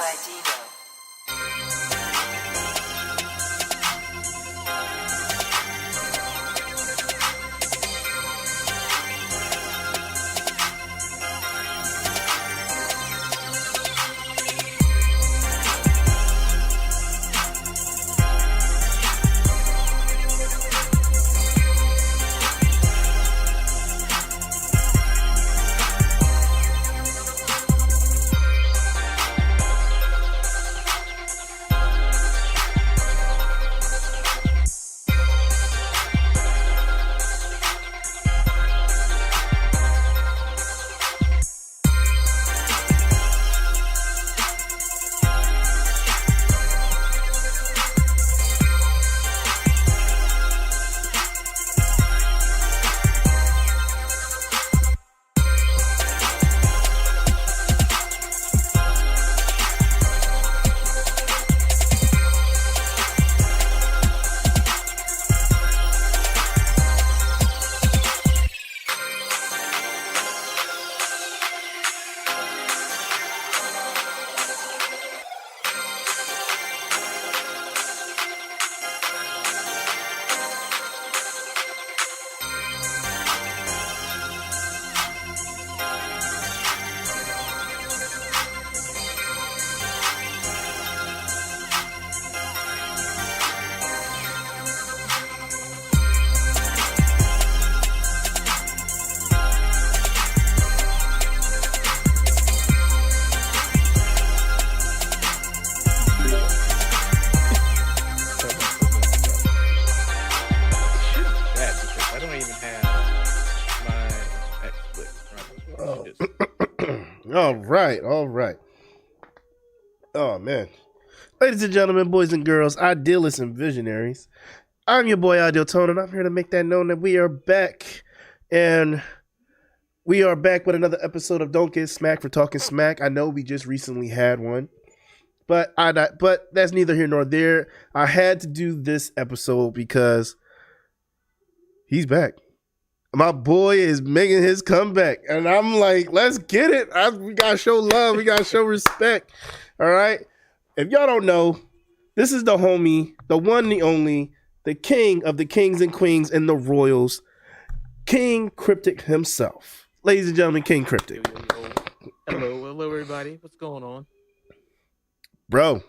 by Dino. All right. Oh, man. Ladies and gentlemen, boys and girls, idealists and visionaries, I'm your boy, Ideal Tone, and I'm here to make that known that we are back. And we are back with another episode of Don't Get Smacked for Talking Smack. I know we just recently had one, but that's neither here nor there. I had to do this episode because he's back. My boy is making his comeback, and I'm like, let's get it. We got to show love. We got to show respect. All right? If y'all don't know, this is the homie, the one, the only, the king of the kings and queens and the royals, King Kryptik himself. Ladies and gentlemen, King Kryptik. Hello, everybody. What's going on? Bro,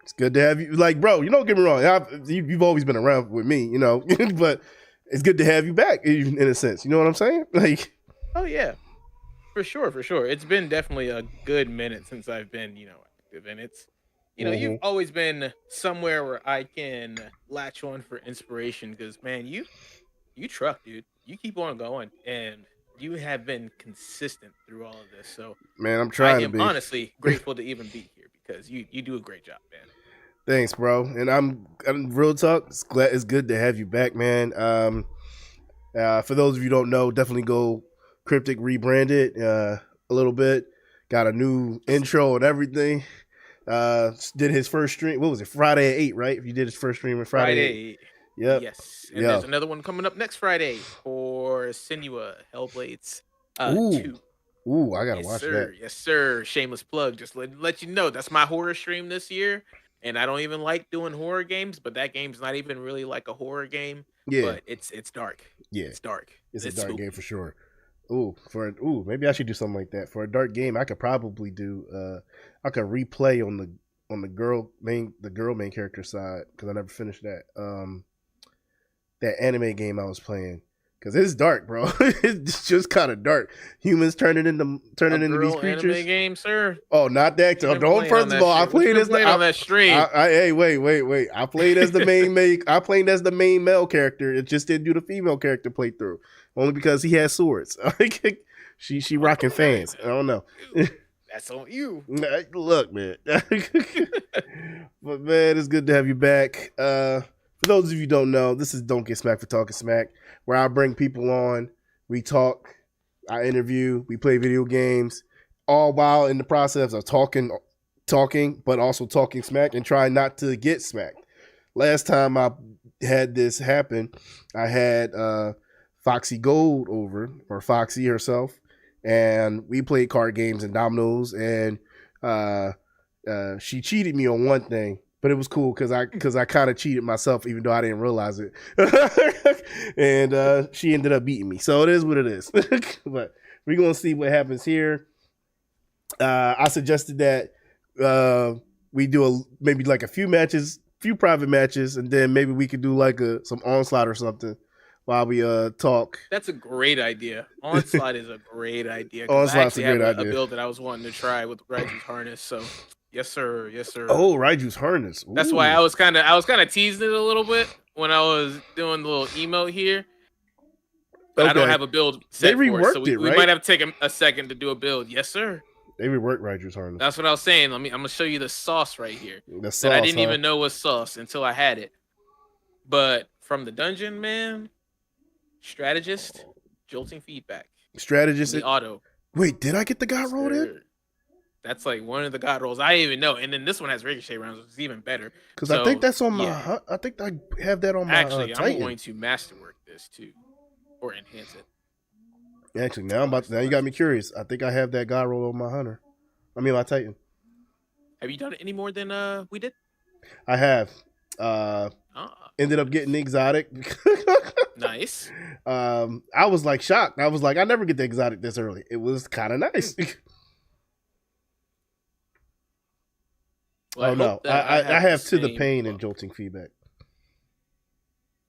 it's good to have you. Like, bro, you don't get me wrong. You've always been around with me, you know, but it's good to have you back in a sense. You know what I'm saying? Like, oh yeah, for sure. It's been definitely a good minute since I've been, active, and it's, you've always been somewhere where I can latch on for inspiration because, man, you truck, dude. You keep on going, and you have been consistent through all of this. So, man, I'm trying to be. Honestly grateful to even be here because you do a great job, man. Thanks, bro. And I'm real talk. It's good to have you back, man. For those of you who don't know, definitely go Kryptik rebranded a little bit. Got a new intro and everything. Did his first stream. What was it? Friday at 8, right? If you did his first stream on Friday 8. Yep. Yes. And there's another one coming up next Friday for Senua Hellblades 2. Ooh, I gotta watch that. Yes, sir. Shameless plug. Just let you know that's my horror stream this year. And I don't even like doing horror games, but that game's not even really like a horror game. Yeah. But it's dark. Yeah. It's dark. It's a dark game for sure. Maybe I should do something like that. For a dark game, I could probably do I could replay on the girl main character side, because I never finished that. That anime game I was playing. Because it's dark, bro. It's just kind of dark. Humans turning into these creatures. Anime game, sir. Oh, not that. Don't. First of all, I played as on that stream. Hey, wait. I played as the main. I played as the main male character. It just didn't do the female character playthrough, only because he has swords. she rocking fans. I don't know. That's on you. Look, man. But man, it's good to have you back. For those of you who don't know, this is Don't Get Smacked for Talking Smack, where I bring people on, we talk, I interview, we play video games, all while in the process of talking, but also talking smack and trying not to get smacked. Last time I had this happen, I had Foxy Gold over, or Foxy herself, and we played card games and dominoes, and she cheated me on one thing, but it was cool because I kind of cheated myself, even though I didn't realize it. And she ended up beating me, so it is what it is. But we're gonna see what happens here. I suggested that we do maybe like a few private matches, and then maybe we could do like some onslaught or something while we talk. That's a great idea. Onslaught is a great idea. Onslaught's a great idea. A build that I was wanting to try with Raiju's harness. So yes, sir. Oh, Raiju's harness. Ooh. That's why I was kind of teasing it a little bit when I was doing the little emote here. But okay. I don't have a build set for it, so we might have to take a second to do a build. Yes, sir. They reworked Raiju's harness. That's what I was saying. I'm gonna show you the sauce right here. The sauce, I didn't even know was sauce until I had it. But from the dungeon, man, strategist, jolting feedback. Strategist, the auto. Wait, did I get the god roll in? That's like one of the god rolls. I didn't even know. And then this one has ricochet rounds, which is even better. Because I think that's on my. I think I have that on my. Actually, I'm going to masterwork this too, or enhance it. Actually, now you got me curious. I think I have that god roll on my hunter. I mean, my titan. Have you done it any more than we did? I have. Ended up getting the exotic. Nice. I was like shocked. I was like, I never get the exotic this early. It was kind of nice. Well, no, I have to the pain and jolting feedback.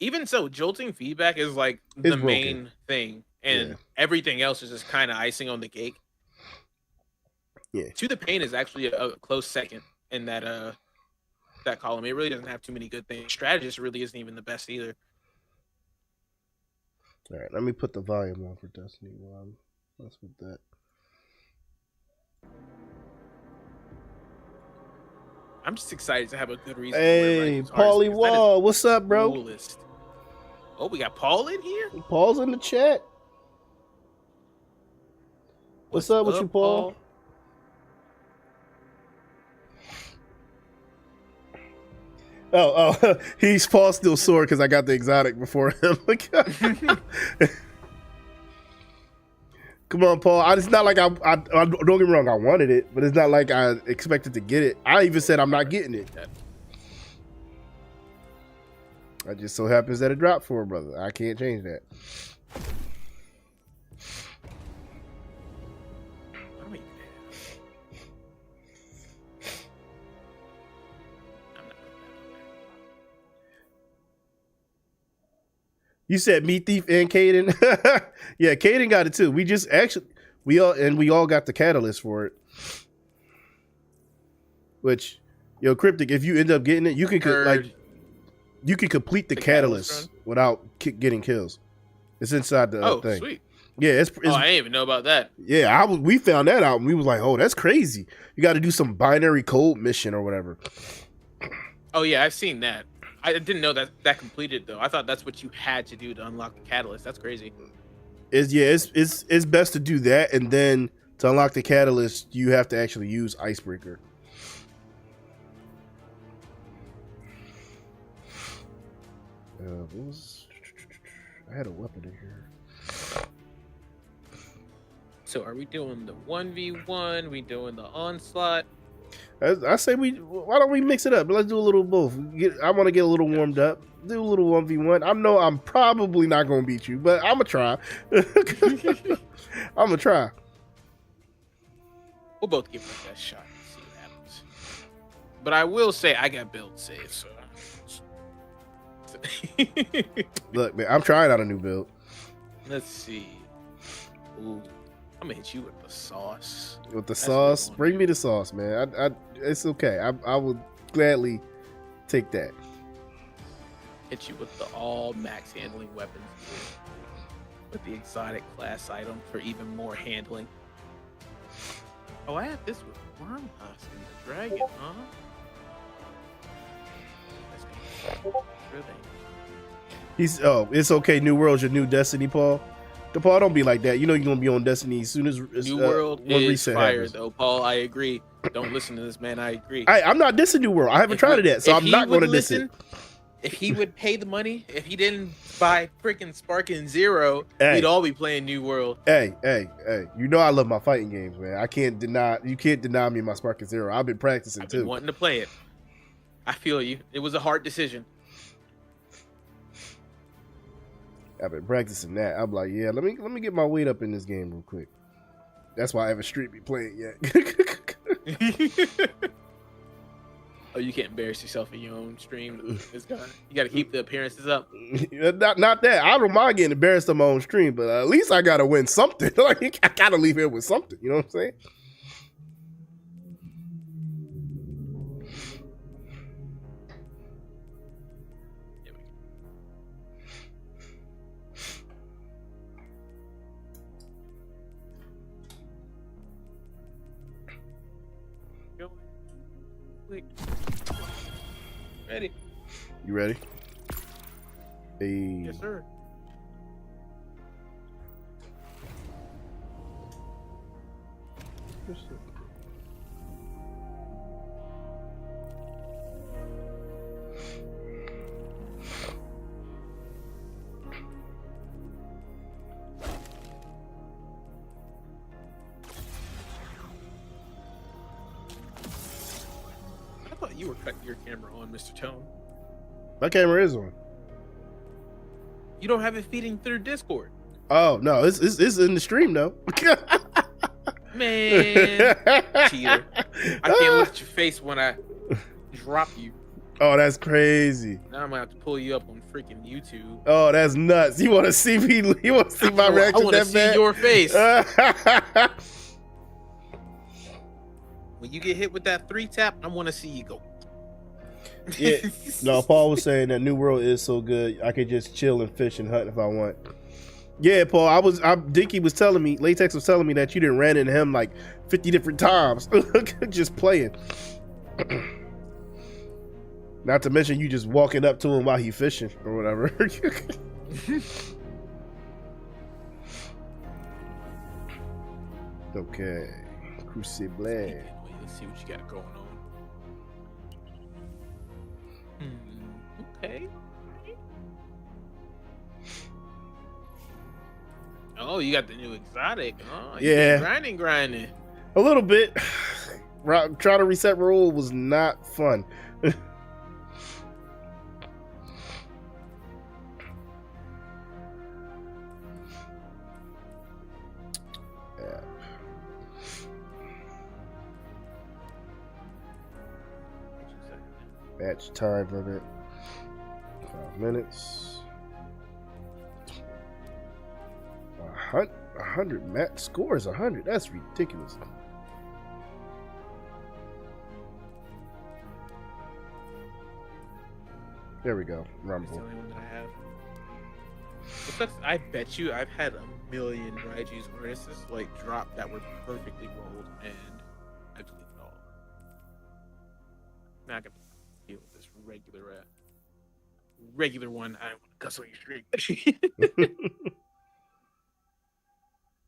Even so, jolting feedback is like the main thing. And everything else is just kind of icing on the cake. Yeah. To the pain is actually a close second in that column. It really doesn't have too many good things. Strategist really isn't even the best either. All right, let me put the volume on for Destiny 1. Let's put that. I'm just excited to have a good reason. Hey, Paulie Wall, what's up, bro? Coolest. Oh, we got Paul in here? Paul's in the chat. What's up with you, Paul? Oh, he's Paul still sore because I got the exotic before him. Come on, Paul. It's not like I don't get me wrong, I wanted it, but it's not like I expected to get it. I even said I'm not getting it. It just so happens that it dropped for a brother. I can't change that. You said Meat Thief and Caden? Yeah, Caden got it too. We all got the catalyst for it. Which, Kryptik, if you end up getting it, you can complete the catalyst without getting kills. It's inside the thing. Sweet. Yeah, it's I didn't even know about that. Yeah, we found that out and we was like, oh, that's crazy. You got to do some binary code mission or whatever. Oh yeah, I've seen that. I didn't know that completed though. I thought that's what you had to do to unlock the catalyst. That's crazy. It's best to do that, and then to unlock the catalyst, you have to actually use Icebreaker. I had a weapon in here. So are we doing the 1v1? We doing the onslaught? I say why don't we mix it up? Let's do a little both. I want to get a little warmed up. Do a little 1v1. I know I'm probably not going to beat you, but I'm going to try. I'm going to try. We'll both give it the best shot and see what happens. But I will say I got build safe, so. Look, man, I'm trying out a new build. Let's see. Ooh. I'm gonna hit you with the sauce. With the sauce? Bring me the sauce, man. It's okay. I would gladly take that. Hit you with the all max handling weapons. With the exotic class item for even more handling. Oh, I had this with Wormhusk and the Dragon, huh? It's okay. New World's your new Destiny, Paul. Paul, don't be like that. You know you're gonna be on Destiny as soon as New World is fire, though. Paul, I agree. Don't listen to this man. I agree. I'm not dissing New World. I haven't tried it yet, so I'm not going to diss it. If he would pay the money, if he didn't buy freaking Sparking Zero, Hey. we'd all be playing New World. Hey. You know I love my fighting games, man. You can't deny me my Sparking Zero. I've been practicing I've been too. wanting to play it. I feel you. It was a hard decision. I've been practicing that. I'm like, yeah, let me get my weight up in this game real quick. That's why I haven't street be playing yet. Oh, you can't embarrass yourself in your own stream. You got to keep the appearances up. Not that. I don't mind getting embarrassed on my own stream, but at least I gotta win something. Like I gotta leave here with something. You know what I'm saying? Ready? You ready? Hey. Yes, sir. I thought you were cutting your camera on, Mr. Tone. My camera is on. You don't have it feeding through Discord. Oh no, it's in the stream though. Man, cheater! I can't look at your face when I drop you. Oh, that's crazy. Now I'm gonna have to pull you up on freaking YouTube. Oh, that's nuts. You want to see me? You want to see my reaction? I want to see your face. When you get hit with that 3-tap, I want to see you go. Yeah. No, Paul was saying that New World is so good. I could just chill and fish and hunt if I want. Yeah, Paul. Dinky was telling me, Latex was telling me that you didn't ran into him like 50 different times, just playing. Not to mention you just walking up to him while he fishing or whatever. Okay, Crucible. Let's see what you got going on. Okay. Oh, you got the new exotic. Oh, yeah. Grinding. A little bit. Trying to reset roll was not fun. Match time limit 5 minutes. 100 match score is 100. That's ridiculous. There we go. Rumble. It's the only one that I have. It sucks. I bet you I've had a million Raiju's harnesses like drop that were perfectly rolled, and I deleted it all. Now I can deal with this regular one. I don't want to cuss on your stream.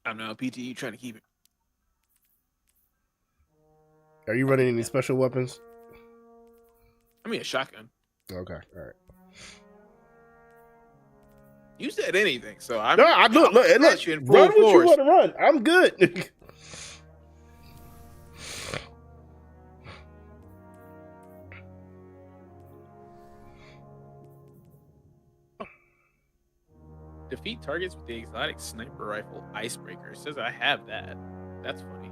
I don't know, PT, you trying to keep it. Are you running any special weapons? I mean, a shotgun. Okay, all right. You said anything, so I'm. No, I look. You in full Run what force. you want to run. I'm good. Defeat targets with the exotic sniper rifle icebreaker. It says I have that. That's funny.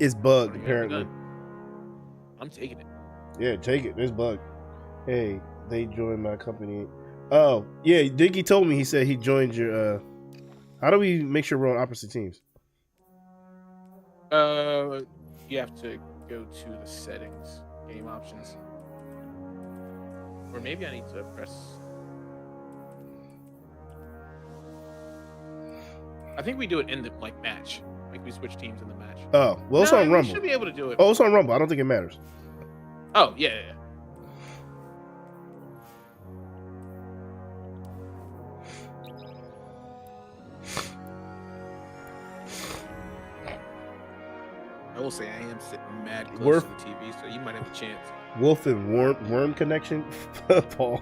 It's bugged apparently. I'm taking it. Yeah, take it. It's bugged. Hey, they joined my company. Oh, yeah, Diggy told me, he said he joined your, how do we make sure we're on opposite teams? You have to go to the settings, game options. Or maybe I need to press... I think we do it in the, match. Like, we switch teams in the match. Oh, well, it's on Rumble. We should be able to do it. Oh, it's on Rumble. I don't think it matters. Oh, yeah. I will say I am sitting mad close to the TV, so you might have a chance. Wolf and worm connection? Paul.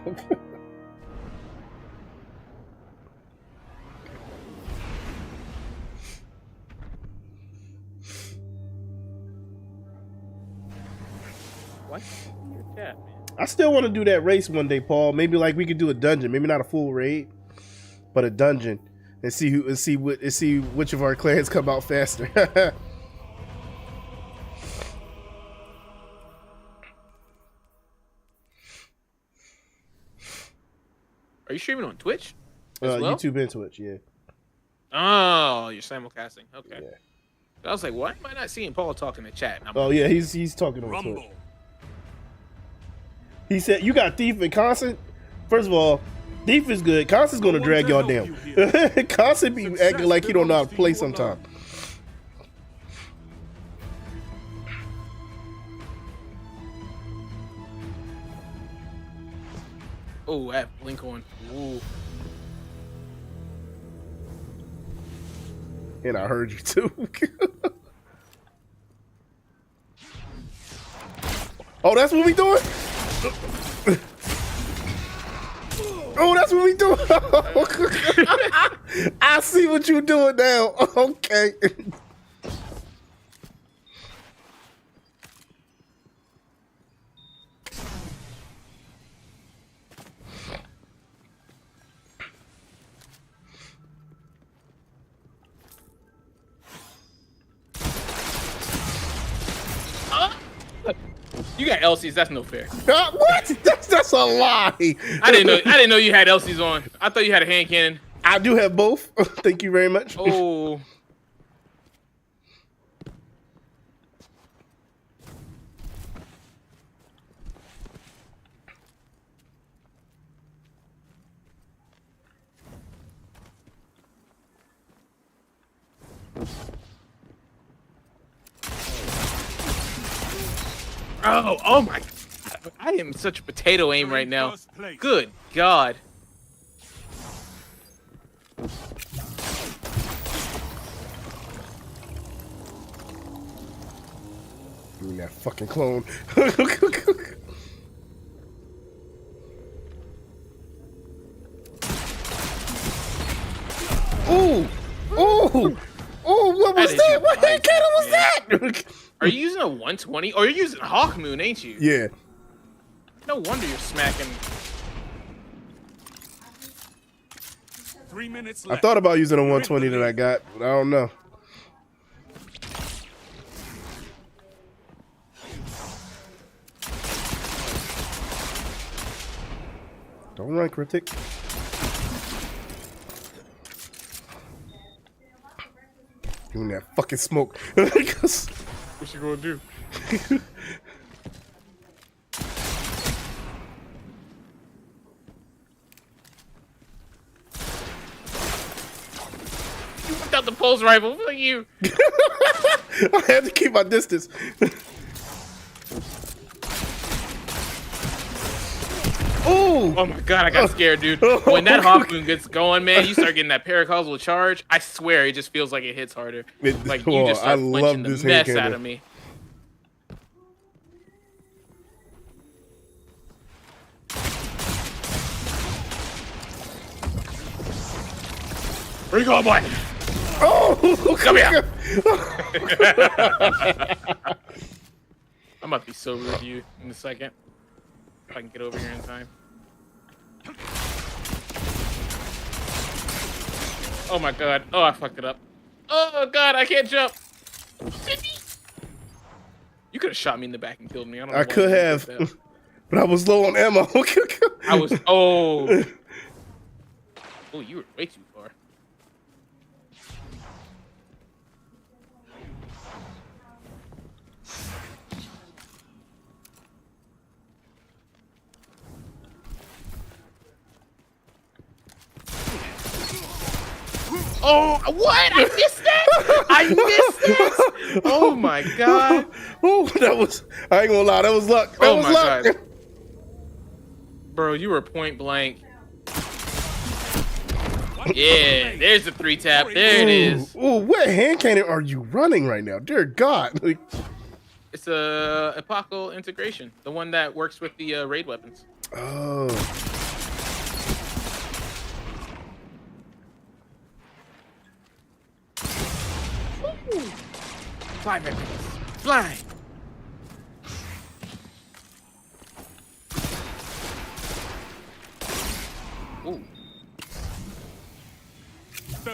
Why can't I see your chat, man? I still want to do that race one day, Paul. Maybe like we could do a dungeon. Maybe not a full raid, but a dungeon, and see which of our clans come out faster. Are you streaming on Twitch? Well? YouTube and Twitch, yeah. Oh, you're simulcasting. Okay. Yeah. I was like, why am I not seeing Paul talking to chat? Oh yeah, he's talking on Rumble. Twitch. He said, "You got Thief and Constant." First of all, Thief is good. Constant's gonna drag y'all down. Constant be acting like he don't know how to play sometimes. Oh, I have blink on. Ooh. And I heard you too. Oh, that's what we doing? Oh, that's what we doing? I see what you doing now. Okay. You got LCs. That's no fair. What? That's a lie. I didn't know you had LCs on. I thought you had a hand cannon. I do have both. Thank you very much. Oh. Oh my God. I am such a potato aim right now. Good God. Doing that fucking clone. Ooh! Ooh! Oh, what was that? What hand cannon was that? Are you using a 120? Or you're using Hawk Moon, ain't you? Yeah. No wonder you're smacking. 3 minutes I left. thought about using a 120 that I got, but I don't know. Don't run, Kryptik. Doing that fucking smoke. What you gonna do? You whipped out the pulse rifle. Fuck you. I had to keep my distance. Ooh! Oh my God, I got scared, dude. When that Hawk Moon gets going, man, you start getting that paracausal charge. I swear, it just feels like it hits harder. Like you just start flinching the mess out of me. Where you going, boy? Oh! Come here. I'm about to be so rude to you in a second. If I can get over here in time. Oh my God. Oh, I fucked it up. Oh God, I can't jump. You could have shot me in the back and killed me. I don't know. I could have, but I was low on ammo. I was. Oh. Oh, you were way too far. Oh, what? I missed that? I missed that? Oh my God. Oh, that was, I ain't gonna lie, that was luck. That was luck. God. Bro, you were point blank. Yeah, there's the 3-tap. There it is. Ooh, what hand cannon are you running right now? Dear God. Like, It's a epochal integration. The one that works with the raid weapons. oh. Fly, weapons. Fly.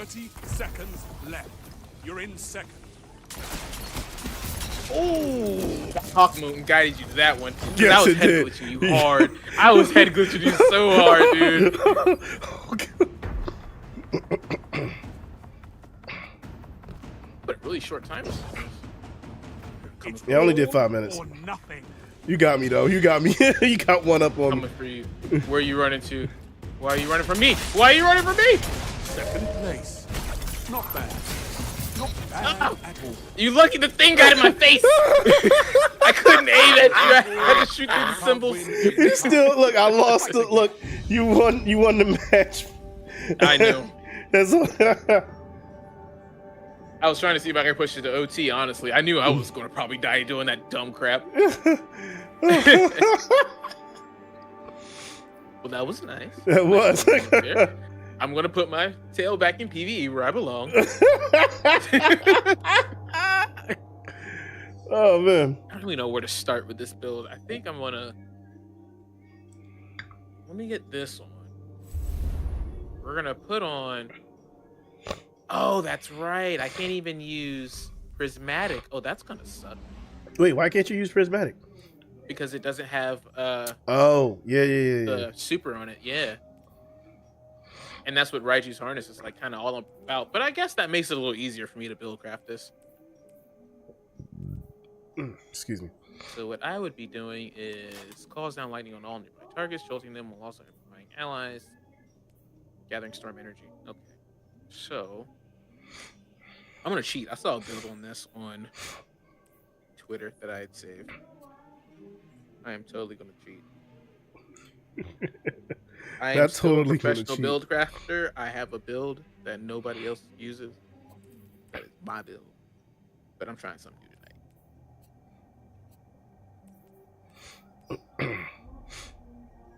30 seconds left. You're in second. Oh, that Hawk Moon guided you to that one. Yes, I was it head did. glitching you hard. I was head glitching you so hard, dude. But a really short time. It's Yeah, I only did all 5 minutes. or nothing. You got me though. You got me. You got one up on me. Coming for you. Where are you running to? Why are you running from me? Why are you running from me? Second place. Not bad. Not bad at all. You lucky the thing got in my face. I couldn't aim at you. I had to shoot through the symbols. You still look. I lost. Look, you won. You won the match. I know. That's. I was trying to see if I could push it to OT, honestly. I knew I was going to probably die doing that dumb crap. Well, that was nice. That was. I'm going to put my tail back in PvE where I belong. Oh, man. I don't really know where to start with this build. I think I'm going to... Let me get this on. We're going to put on... Oh, that's right. I can't even use Prismatic. Oh, that's going to suck. Wait, why can't you use Prismatic? Because it doesn't have Oh, yeah. the super on it. Yeah. And that's what Raiju's harness is like kind of all about. But I guess that makes it a little easier for me to build craft this. Excuse me. So what I would be doing is calls down lightning on all nearby targets, jolting them while also amplifying allies, gathering storm energy. Okay. So I'm gonna cheat. I saw a build on this on Twitter that I had saved. I am totally gonna cheat. I am That's still totally a gonna professional cheat. build crafter. I have a build that nobody else uses. That is my build. But I'm trying something new tonight.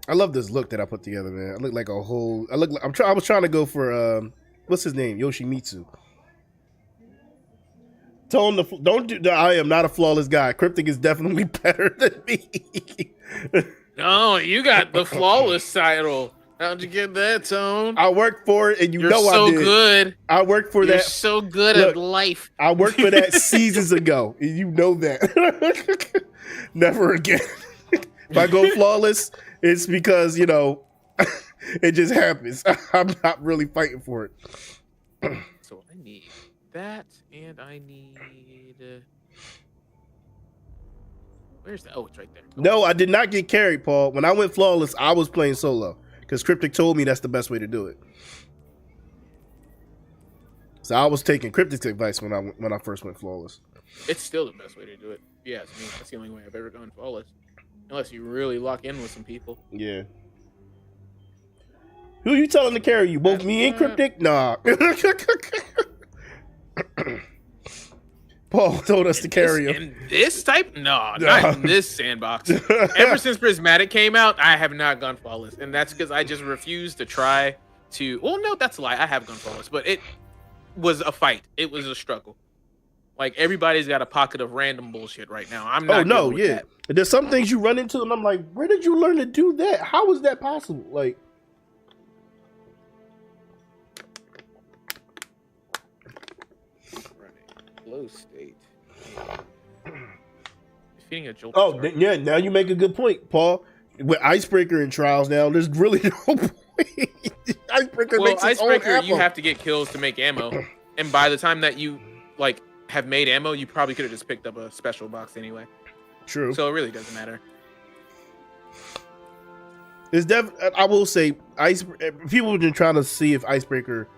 I love this look that I put together, man. I look like a whole. I was trying to go for what's his name, Yoshimitsu. I am not a flawless guy. Kryptik is definitely better than me. No, you got the flawless title. How'd you get that, Tone? I worked for it, and You're know so I did. good. I worked for You're that. so good Look, at life. I worked for that seasons ago, and you know that. Never again. If I go flawless, it's because it just happens. I'm not really fighting for it. So I need that, and I need. Where's that? Oh, it's right there. No, I did not get carried, Paul. When I went flawless, I was playing solo because Kryptik told me that's the best way to do it. So I was taking Kryptik's advice when I first went flawless. It's still the best way to do it. Yeah, it's me. That's the only way I've ever gone flawless. Unless you really lock in with some people. Yeah. Who you telling to carry you? Both me and Kryptik? Nah. Paul told us to carry him. In this type? No, not in this sandbox. Ever since Prismatic came out, I have not gone flawless. And that's because I just refused to try to... Well, no, that's a lie. I have gone flawless. But it was a fight. It was a struggle. Like, everybody's got a pocket of random bullshit right now. I'm not good with that. There's some things you run into, and I'm like, where did you learn to do that? How is that possible? Like... Low state. Defeating a jolt. Oh, yeah. Now you make a good point, Paul. With Icebreaker in trials now, there's really no point. Icebreaker makes its own Icebreaker, ammo. you have to get kills to make ammo, and by the time that you have made ammo, you probably could have just picked up a special box anyway. True. So it really doesn't matter. I will say, people have been trying to see if Icebreaker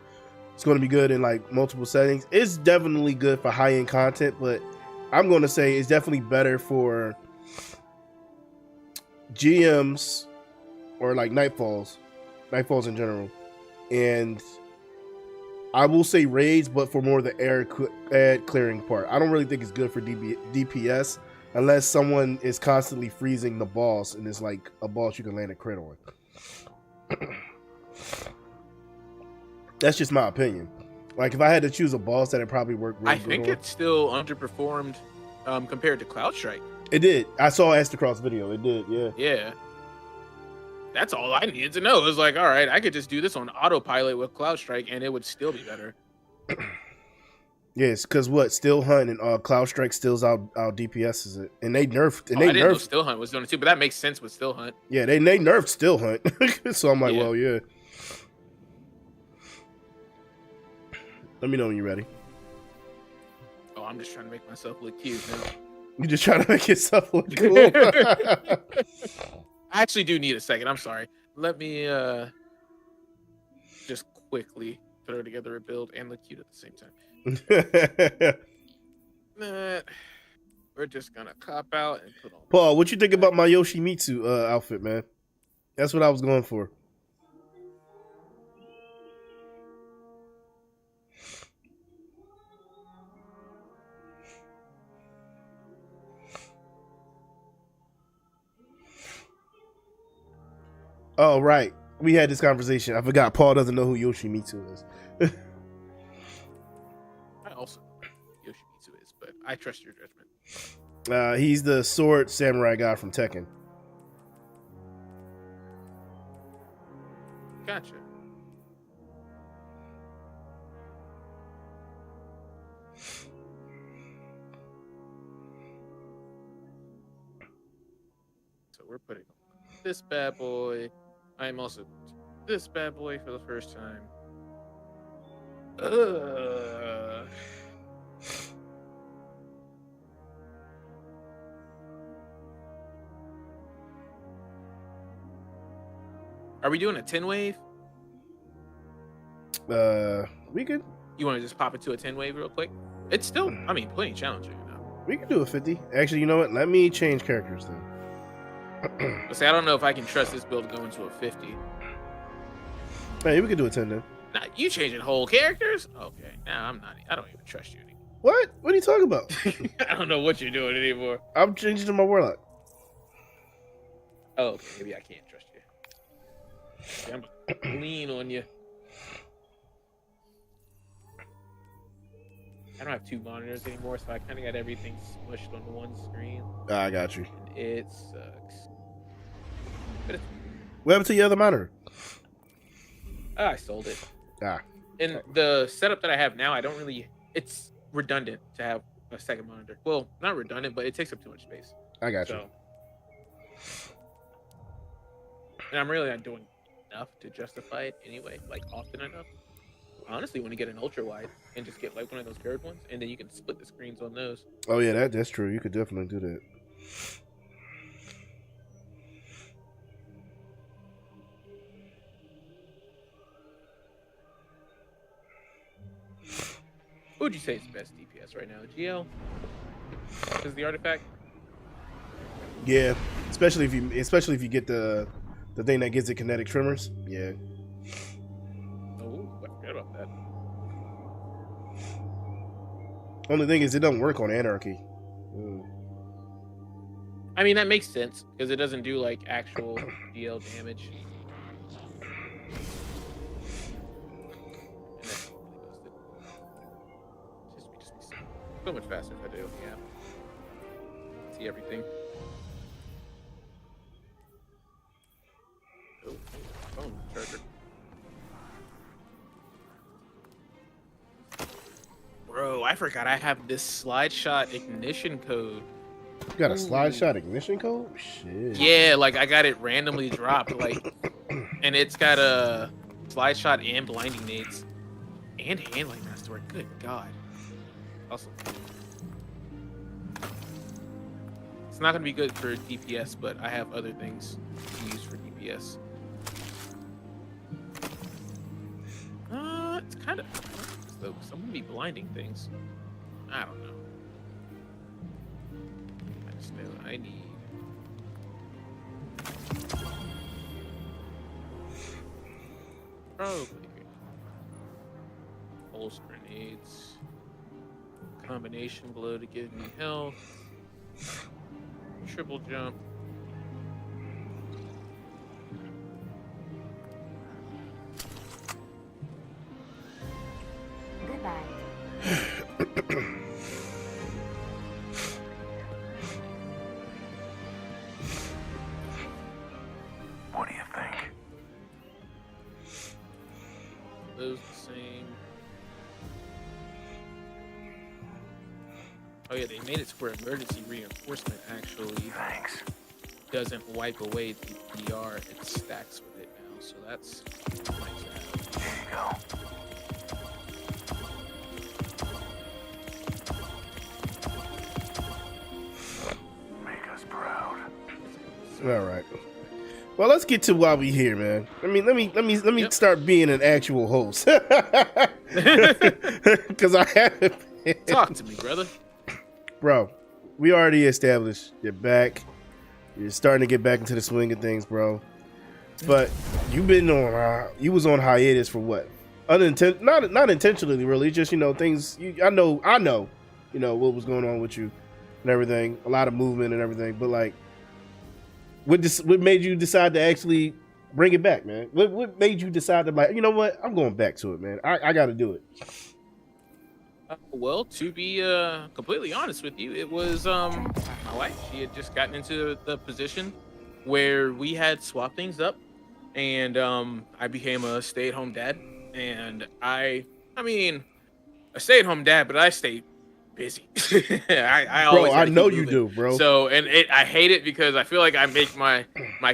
is going to be good in like multiple settings. It's definitely good for high-end content, but I'm going to say it's definitely better for GMs or like Nightfalls in general. And I will say raids, but for more the ad clearing part. I don't really think it's good for DPS unless someone is constantly freezing the boss and it's like a boss you can land a crit on. That's just my opinion. Like if I had to choose a boss, that'd probably work really good. I think it still underperformed compared to Cloud Strike. It did. I saw Astrocross video. It did, yeah. Yeah. That's all I needed to know. It was like, all right, I could just do this on autopilot with Cloud Strike, and it would still be better. Yes, because what Still Hunt and Cloud Strike stills out DPS is it, and they nerfed and I they didn't know nerfed. Still Hunt was doing it too, but that makes sense with Still Hunt. Yeah, they nerfed Still Hunt, so I'm like, Yeah. well, yeah. Let me know when you're ready. Oh, I'm just trying to make myself look cute now. You just trying to make yourself look cool. I actually do need a second. I'm sorry. Let me just quickly throw together a build and look cute at the same time. We're just gonna cop out and put on. Paul, what you think about my Yoshimitsu outfit, man? That's what I was going for. Oh, right. We had this conversation. I forgot Paul doesn't know who Yoshimitsu is. I also know who Yoshimitsu is, but I trust your judgment. He's the sword samurai guy from Tekken. Gotcha. So we're putting this bad boy. I'm also this bad boy for the first time. Are we doing a 10 wave? We could You want to just pop it to a 10 wave real quick? It's still, I mean, plenty challenging. do a 50. Actually, you know what? Let me change characters then. But see, I don't know if I can trust this build to go into a 50. Hey, we could do a 10 then. Nah, you changing whole characters? Okay, now I don't even trust you anymore. What? What are you talking about? I don't know what you're doing anymore. I'm changing to my warlock. Oh, okay, maybe I can't trust you. Okay, I'm gonna lean on you. I don't have two monitors anymore, so I kind of got everything smushed on one screen. I got you. And it sucks. But What happened to your other monitor? I sold it. Ah. And the setup that I have now, it's redundant to have a second monitor. Well, not redundant, but it takes up too much space. I got you. And I'm really not doing enough to justify it anyway, like often enough. Honestly, when you get an ultra wide and just get like one of those curved ones, and then you can split the screens on those. Oh yeah, that's true. You could definitely do that. Who would you say is the best DPS right now? GL? Is the artifact? Yeah, especially if you get the thing that gives it kinetic tremors. Yeah. Oh, I forgot about that. Only thing is, it doesn't work on Anarchy. I mean, that makes sense because it doesn't do like actual DL damage. Just be so much faster if I do. Yeah. See everything. Oh, phone charger. Bro, I forgot I have this slide shot ignition code. You got a slide shot ignition code? Shit. Yeah, like I got it randomly dropped, like, and it's got a slide shot and blinding nades and handling master. Good God. Also, it's not gonna be good for DPS, but I have other things to use for DPS. It's kind of though. Some gonna be blinding things. I don't know. I just know I need. Probably pulse grenades, combination blow to give me health, triple jump. Goodbye. What do you think? Oh yeah, they made it to where emergency reinforcement actually doesn't wipe away the PR. It stacks with it now, so that's nice. There you go. Make us proud. All right. Well, let's get to why we here, man. I mean, let me start being an actual host, because I haven't. Talk to me, brother. Bro, we already established you're back. You're starting to get back into the swing of things, bro. But you've been on. You was on hiatus for what? Not intentionally, really. Just things. I know. What was going on with you and everything. A lot of movement and everything. But like, what made you decide to actually bring it back, man? What made you decide to like? You know what? I'm going back to it, man. I got to do it. Well, to be completely honest with you, it was my wife. She had just gotten into the position where we had swapped things up, and I became a stay-at-home dad. And I mean, a stay-at-home dad, but I stay busy. I always I know you do, bro. So, and I hate it because I feel like I make my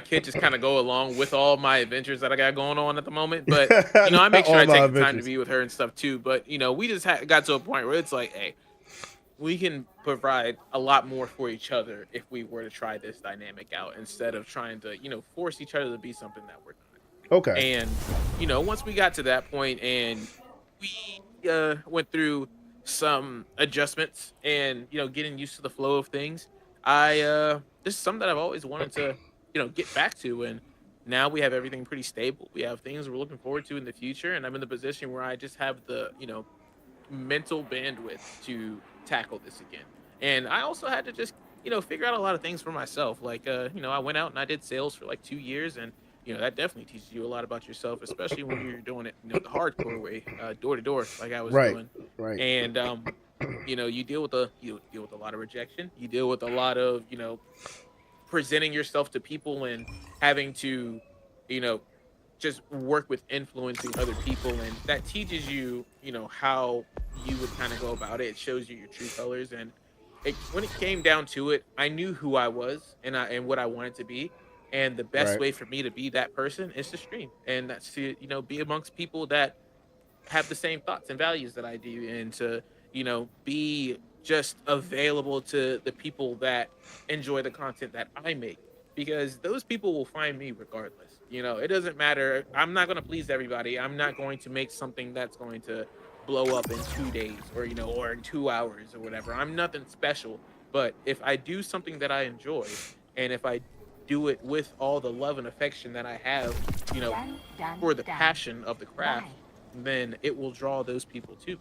kid just kind of go along with all my adventures that I got going on at the moment. But I make sure I take the time to be with her and stuff too. But we just got to a point where it's like, hey, we can provide a lot more for each other if we were to try this dynamic out instead of trying to force each other to be something that we're not. Okay. And once we got to that point and we went through some adjustments and getting used to the flow of things, this is something that I've always wanted to get back to, and now we have everything pretty stable. We have things we're looking forward to in the future, and I'm in the position where I just have the mental bandwidth to tackle this again. And I also had to just figure out a lot of things for myself, like I went out and I did sales for like 2 years, and that definitely teaches you a lot about yourself, especially when you're doing it the hardcore way, door to door, like I was doing. Right. And you deal with a lot of rejection. You deal with a lot of presenting yourself to people and having to just work with influencing other people, and that teaches you how you would kind of go about it. It shows you your true colors, and when it came down to it, I knew who I was and what I wanted to be. And the best way for me to be that person is to stream. And that's to, be amongst people that have the same thoughts and values that I do. And to, be just available to the people that enjoy the content that I make. Because those people will find me regardless. It doesn't matter. I'm not going to please everybody. I'm not going to make something that's going to blow up in 2 days or, or in 2 hours or whatever. I'm nothing special. But if I do something that I enjoy, and if I do it with all the love and affection that I have, for the passion of the craft, then it will draw those people to me.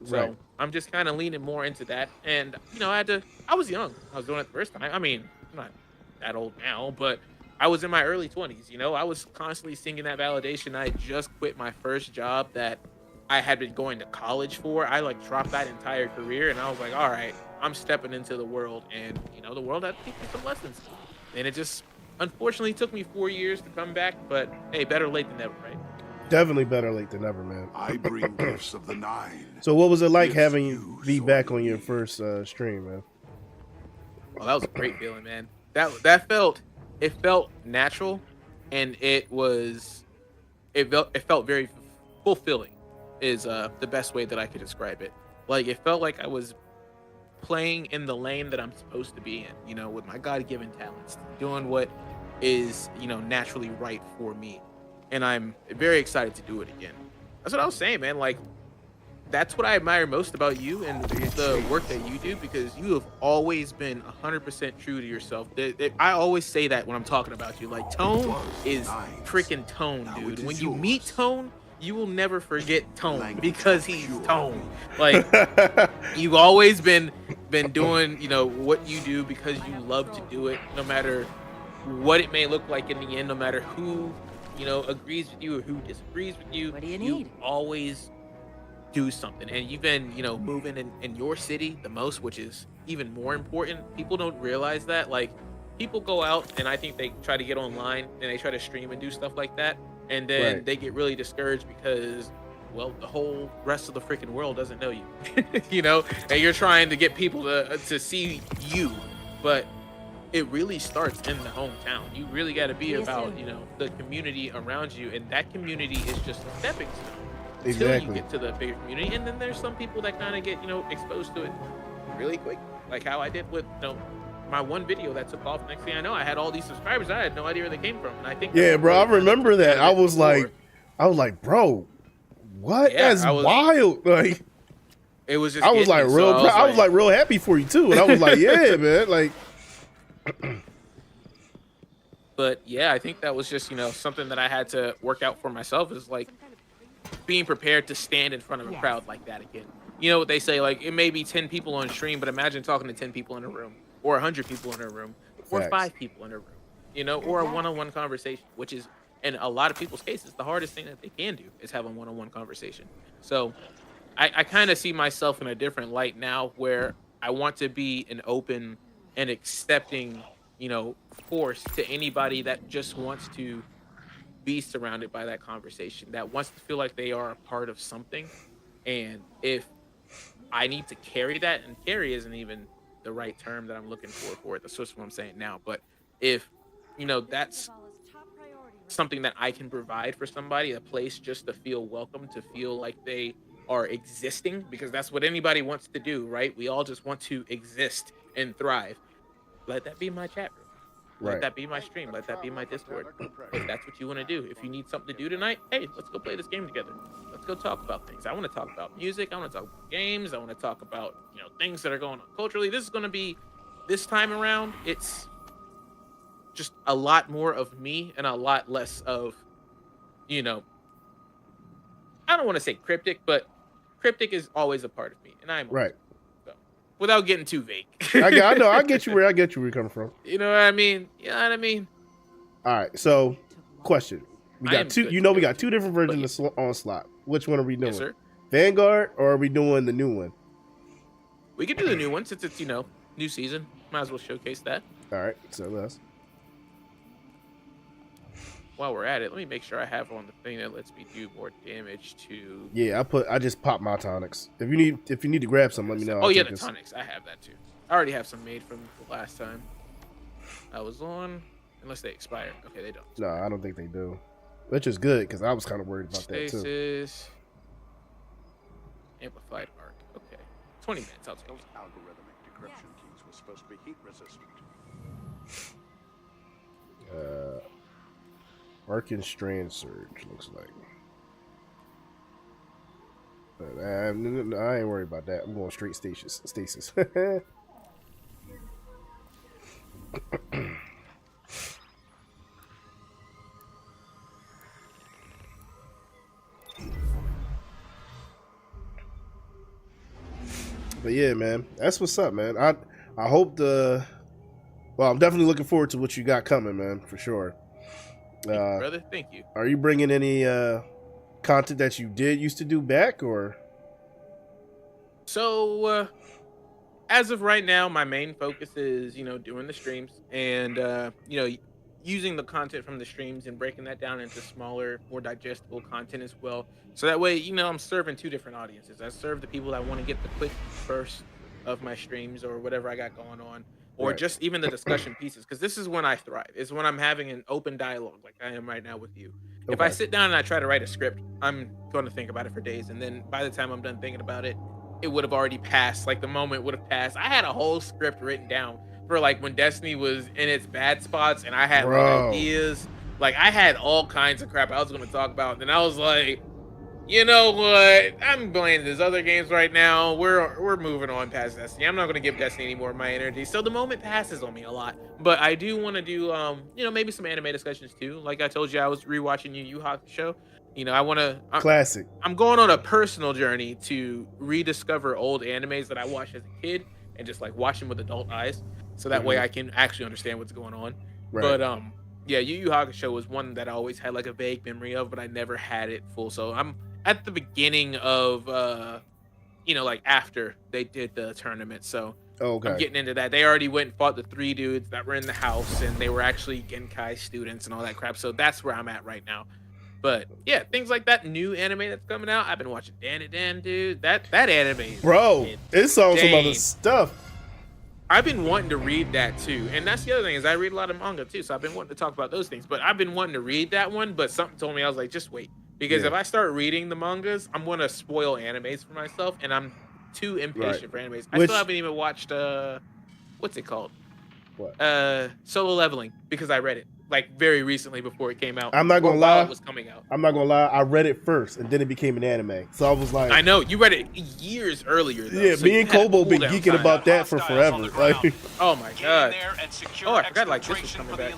So I'm just kind of leaning more into that. And, I was young. I was doing it the first time. I mean, I'm not that old now, but I was in my early 20s. I was constantly seeking that validation. I just quit my first job that I had been going to college for. I dropped that entire career, and I was like, all right, I'm stepping into the world, and, the world had to teach me some lessons. And it just, unfortunately, took me 4 years to come back, but hey, better late than never, right? Definitely better late than never, man. I bring gifts of the 9. So what was it like having you be back on your first stream, man? Oh, that was a great feeling, man. That felt natural, and it felt very fulfilling is the best way that I could describe it. Like, it felt like I was playing in the lane that I'm supposed to be in, with my God-given talents, doing what is, naturally right for me. And I'm very excited to do it again. That's what I was saying, man. Like, that's what I admire most about you and the work that you do, because you have always been 100% true to yourself. I always say that when I'm talking about you. Like, Tone is freaking Tone, dude. When you meet Tone, you will never forget Tone, because he's Tone. Like, you've always been doing, what you do because you love to do it, no matter what it may look like in the end, no matter who, agrees with you or who disagrees with you. What do you You need? always do something. And you've been, moving in your city the most, which is even more important. People don't realize that. Like, people go out and I think they try to get online and they try to stream and do stuff like that. And then they get really discouraged because well, the whole rest of the freaking world doesn't know you, you know, and you're trying to get people to see you, but it really starts in the hometown. You really got to be about, you know, the community around you, and that community is just a stepping stone until you Exactly. get to the bigger community. And then there's some people that kind of get, you know, exposed to it really quick, like how I did with, you know, my one video that took off. Next thing I know, I had all these subscribers. I had no idea where they came from, and I think that's Yeah, what bro. I really kinda remember took me that. out of it before. I was like, bro, what? Yeah, That's wild. Like, it was just I was getting like me, so real. I was like real happy for you too, and I was like, yeah, man. Like, but yeah, I think that was just, you know, something that I had to work out for myself, is like being prepared to stand in front of a crowd like that again. You know what they say, like, it may be 10 people on stream, but imagine talking to 10 people in a room, or 100 people in a room, or facts. 5 people in a room, you know, or a one-on-one conversation, which is, in a lot of people's cases, the hardest thing that they can do is have a one-on-one conversation. So I kind of see myself in a different light now, where I want to be an open and accepting, you know, force to anybody that just wants to be surrounded by that conversation, that wants to feel like they are a part of something. And if I need to carry that, and carry isn't even the right term that I'm looking for it. That's just what I'm saying now. But if, you know, that's something that I can provide for somebody, a place just to feel welcome, to feel like they are existing, because that's what anybody wants to do, right? We all just want to exist and thrive. Let that be my chat room. Let Right. that be my stream. Let that be my Discord. If that's what you want to do. If you need something to do tonight, hey, let's go play this game together. Let's go talk about things. I want to talk about music. I want to talk about games. I want to talk about, you know, things that are going on culturally. This is going to be, this time around, it's just a lot more of me and a lot less of, you know, I don't want to say cryptic, but cryptic is always a part of me, and I'm always Right. so, without getting too vague. I know. I get you where you're coming from. You know what I mean? You know what I mean? All right. So, question: we I am got two. good You to know, go we got too. two different versions of on slot. Which one are we doing? Yes, sir. Vanguard, or are we doing the new one? We could do the new one since it's, you know, new season. Might as well showcase that. All right. So let's. While we're at it, let me make sure I have on the thing that lets me do more damage to. Yeah, I just popped my tonics. If you need to grab some, let me know. Oh I'll yeah, take the this. tonics. I have that too. I already have some made from the last time I was on. Unless they expire. Okay, they don't. No, I don't think they do. Which is good, because I was kind of worried about that too. Stasis. Amplified arc. Okay. 20 minutes. I'll take Those it. algorithmic decryption keys were supposed to be heat resistant. Arc and Strand Surge looks like. But I ain't worried about that. I'm going straight stasis. But yeah, man, that's what's up, man. I hope I'm definitely looking forward to what you got coming, man, for sure. Thank you, brother. Thank you. Are you bringing any content that you used to do back, or? So, as of right now, my main focus is, you know, doing the streams and, you know, using the content from the streams and breaking that down into smaller, more digestible content as well. So that way, you know, I'm serving two different audiences. I serve the people that want to get the quick burst of my streams or whatever I got going on, or Right. just even the discussion pieces, because this is when I thrive. It's when I'm having an open dialogue like I am right now with you. If I Okay. sit down and I try to write a script, I'm going to think about it for days, and then by the time I'm done thinking about it, it would have already passed. Like the moment would have passed. I had a whole script written down for like when Destiny was in its bad spots, and I had like Bro. ideas. Like I had all kinds of crap I was going to talk about. Then I was like, you know what? I'm playing these other games right now. We're moving on past Destiny. I'm not going to give Destiny any more of my energy. So the moment passes on me a lot. But I do want to do you know, maybe some anime discussions too. Like I told you, I was rewatching Yu Yu Hakusho. You know, I want to. Classic. I'm going on a personal journey to rediscover old animes that I watched as a kid and just like watch them with adult eyes, so that way I can actually understand what's going on. Right. But yeah, Yu Yu Hakusho was one that I always had like a vague memory of, but I never had it full. So I'm at the beginning of you know, like after they did the tournament. So Okay. I'm getting into that. They already went and fought the 3 dudes that were in the house, and they were actually Genkai students and all that crap. So that's where I'm at right now. But yeah, things like that new anime that's coming out. I've been watching Dan and Dan, dude. That anime is Bro, it's on some other insane. stuff. I've been wanting to read that too, and that's the other thing is I read a lot of manga too, so I've been wanting to talk about those things. But I've been wanting to read that one, but something told me I was like, just wait, because if I start reading the mangas, I'm gonna spoil animes for myself, and I'm too impatient for animes. I still haven't even watched what's it called? What? Solo Leveling, because I read it like very recently before it came out. I'm not gonna while lie. it was coming out. I'm not gonna lie. I read it first, and then it became an anime. So I was like, I know you read it years earlier. Though, yeah, so me and Kobo been geeking time. about that for forever. Like, oh my god. Oh, I forgot like this was coming back.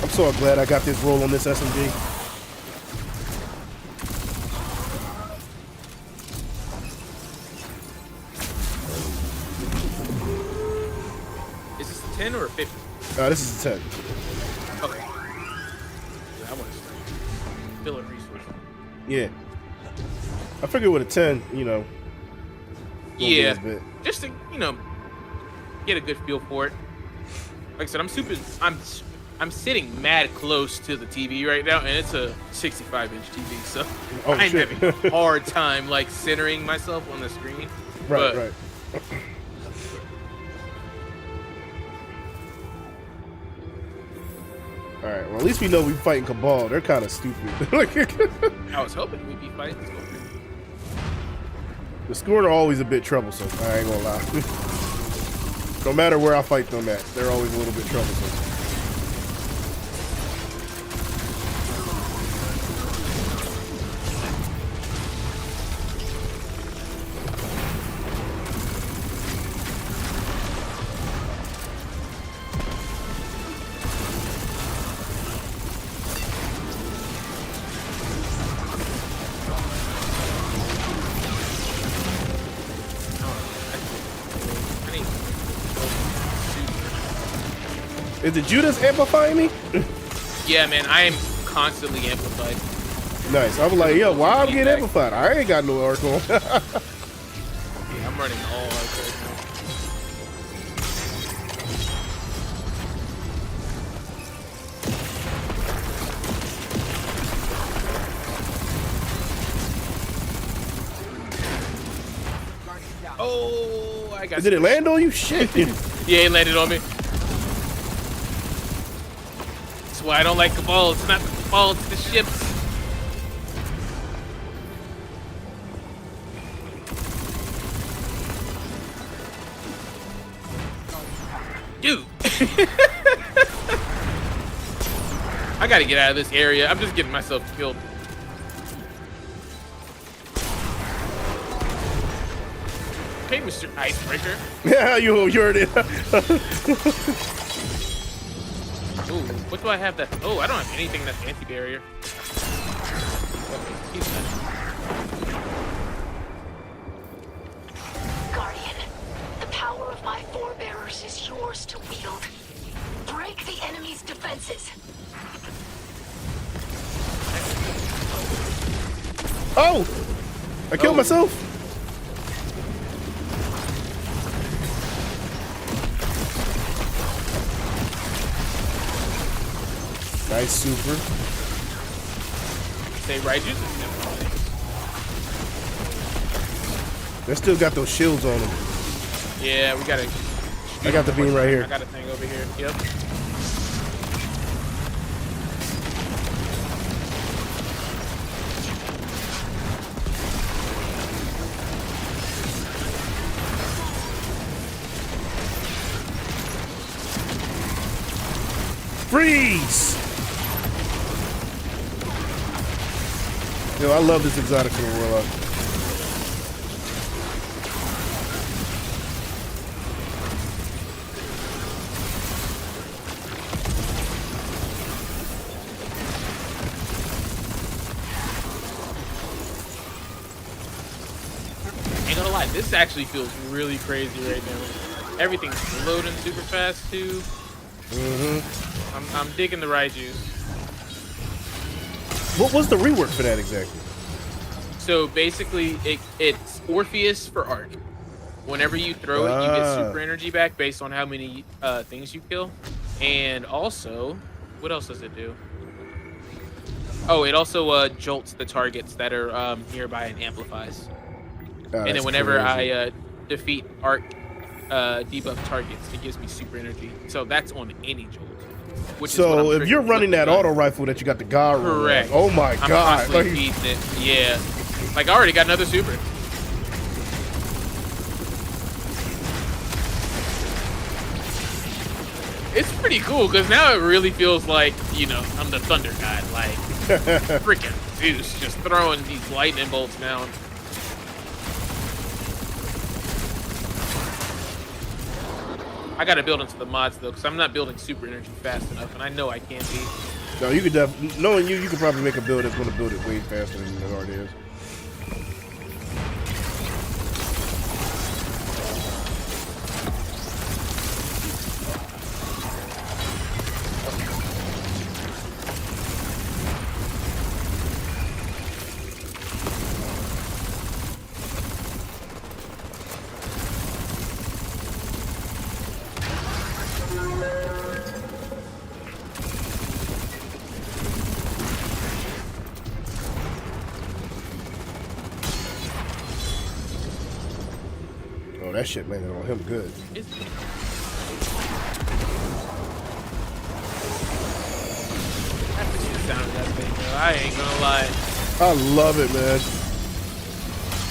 I'm so glad I got this roll on this SMG. Is this a 10 or a 50? This is a 10. Okay. Yeah, I want to start filling resources. Yeah. I figured with a 10, you know. Yeah. Just to, you know, get a good feel for it. Like I said, I'm sitting mad close to the TV right now, and it's a 65-inch TV, so I'm having a hard time like centering myself on the screen. Right. All right. Well, at least we know we're fighting Cabal. They're kind of stupid. I was hoping we'd be fighting this one. The Scorn are always a bit troublesome. I ain't gonna lie. No matter where I fight them at, they're always a little bit troublesome. Is it Judas amplifying me? Yeah, man, I am constantly amplified. Nice. I was like, yo, why I'm getting amplified? I ain't got no arc on. Yeah, I'm running all arc right now. Oh, I got. Did it land on you? Shit. Yeah, it landed on me. That's why I don't like Cabal. It's not the Cabal, it's the ships. Dude. I gotta get out of this area. I'm just getting myself killed. Hey, Mr. Icebreaker. Yeah, you heard it. Ooh, what do I have that? Oh, I don't have anything that's anti-barrier. Okay, keep that. Guardian, the power of my forebearers is yours to wield. Break the enemy's defenses. Oh! I killed myself. Nice super. Say Raiju. They still got those shields on them. Yeah, we gotta. I got the beam right here. I got a thing over here. Yep. Freeze! Yo, I love this exotic Gorilla. Ain't gonna lie, this actually feels really crazy right now. Everything's loading super fast too. I'm digging the Raijus. What was the rework for that exactly? So basically, it's Orpheus for arc. Whenever you throw it, you get super energy back based on how many things you kill. And also, what else does it do? Oh, it also jolts the targets that are nearby and amplifies. And then whenever I defeat arc debuff targets, it gives me super energy. So that's on any jolt. So if you're running that auto rifle that you got the guard, correct. Oh my god! I'm feeding it. Yeah, like I already got another super. It's pretty cool because now it really feels like, you know, I'm the Thunder God. Like, freaking Zeus just throwing these lightning bolts down. I gotta build into the mods though, because I'm not building super energy fast enough, and I know I can't be. No, you could knowing you could probably make a build that's going to build it way faster than it already is. That shit landed on him good. I ain't gonna lie. I love it, man.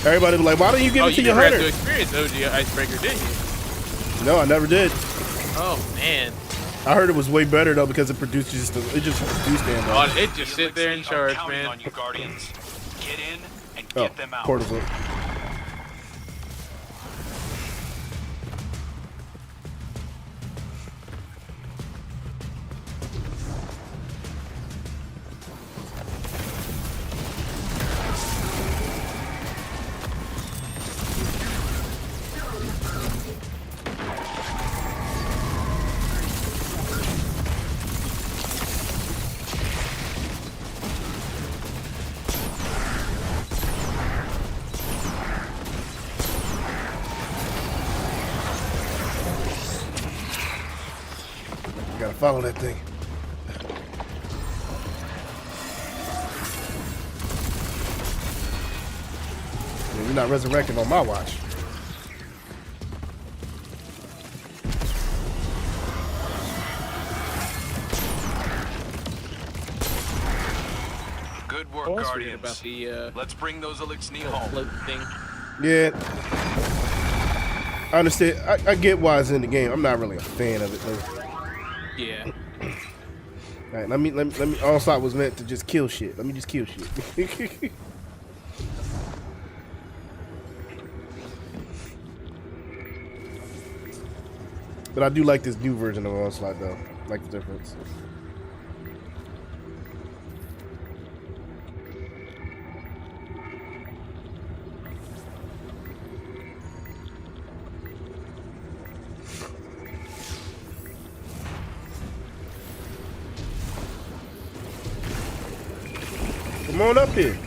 Everybody be like, why don't you give it to your hunter? You experience OG Icebreaker, didn't you? No, I never did. Oh man. I heard it was way better though because it produces it just produced damn. Oh, it just sit there in charge, man. On you, Guardians. Get in and get them out. Portal's up. Gotta follow that thing. Yeah, you're not resurrecting on my watch. Good work, Guardians. About the, let's bring those elixirs home. Thing. Yeah. I understand. I get why it's in the game. I'm not really a fan of it though. Yeah. All right, let me. Onslaught was meant to just kill shit. Let me just kill shit. But I do like this new version of Onslaught though. I like the difference. Come on up here.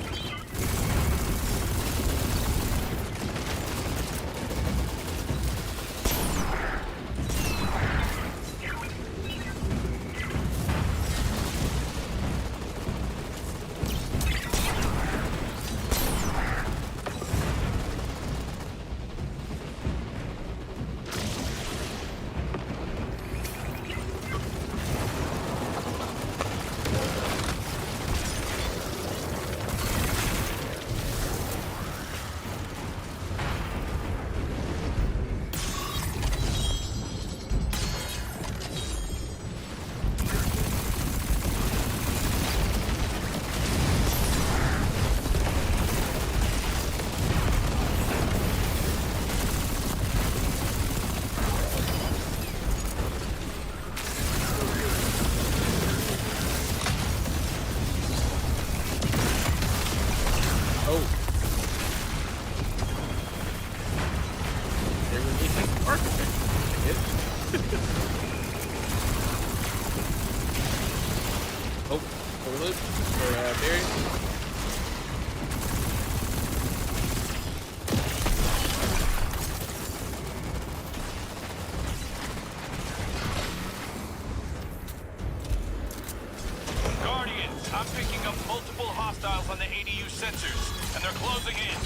I'm picking up multiple hostiles on the ADU sensors, and they're closing in.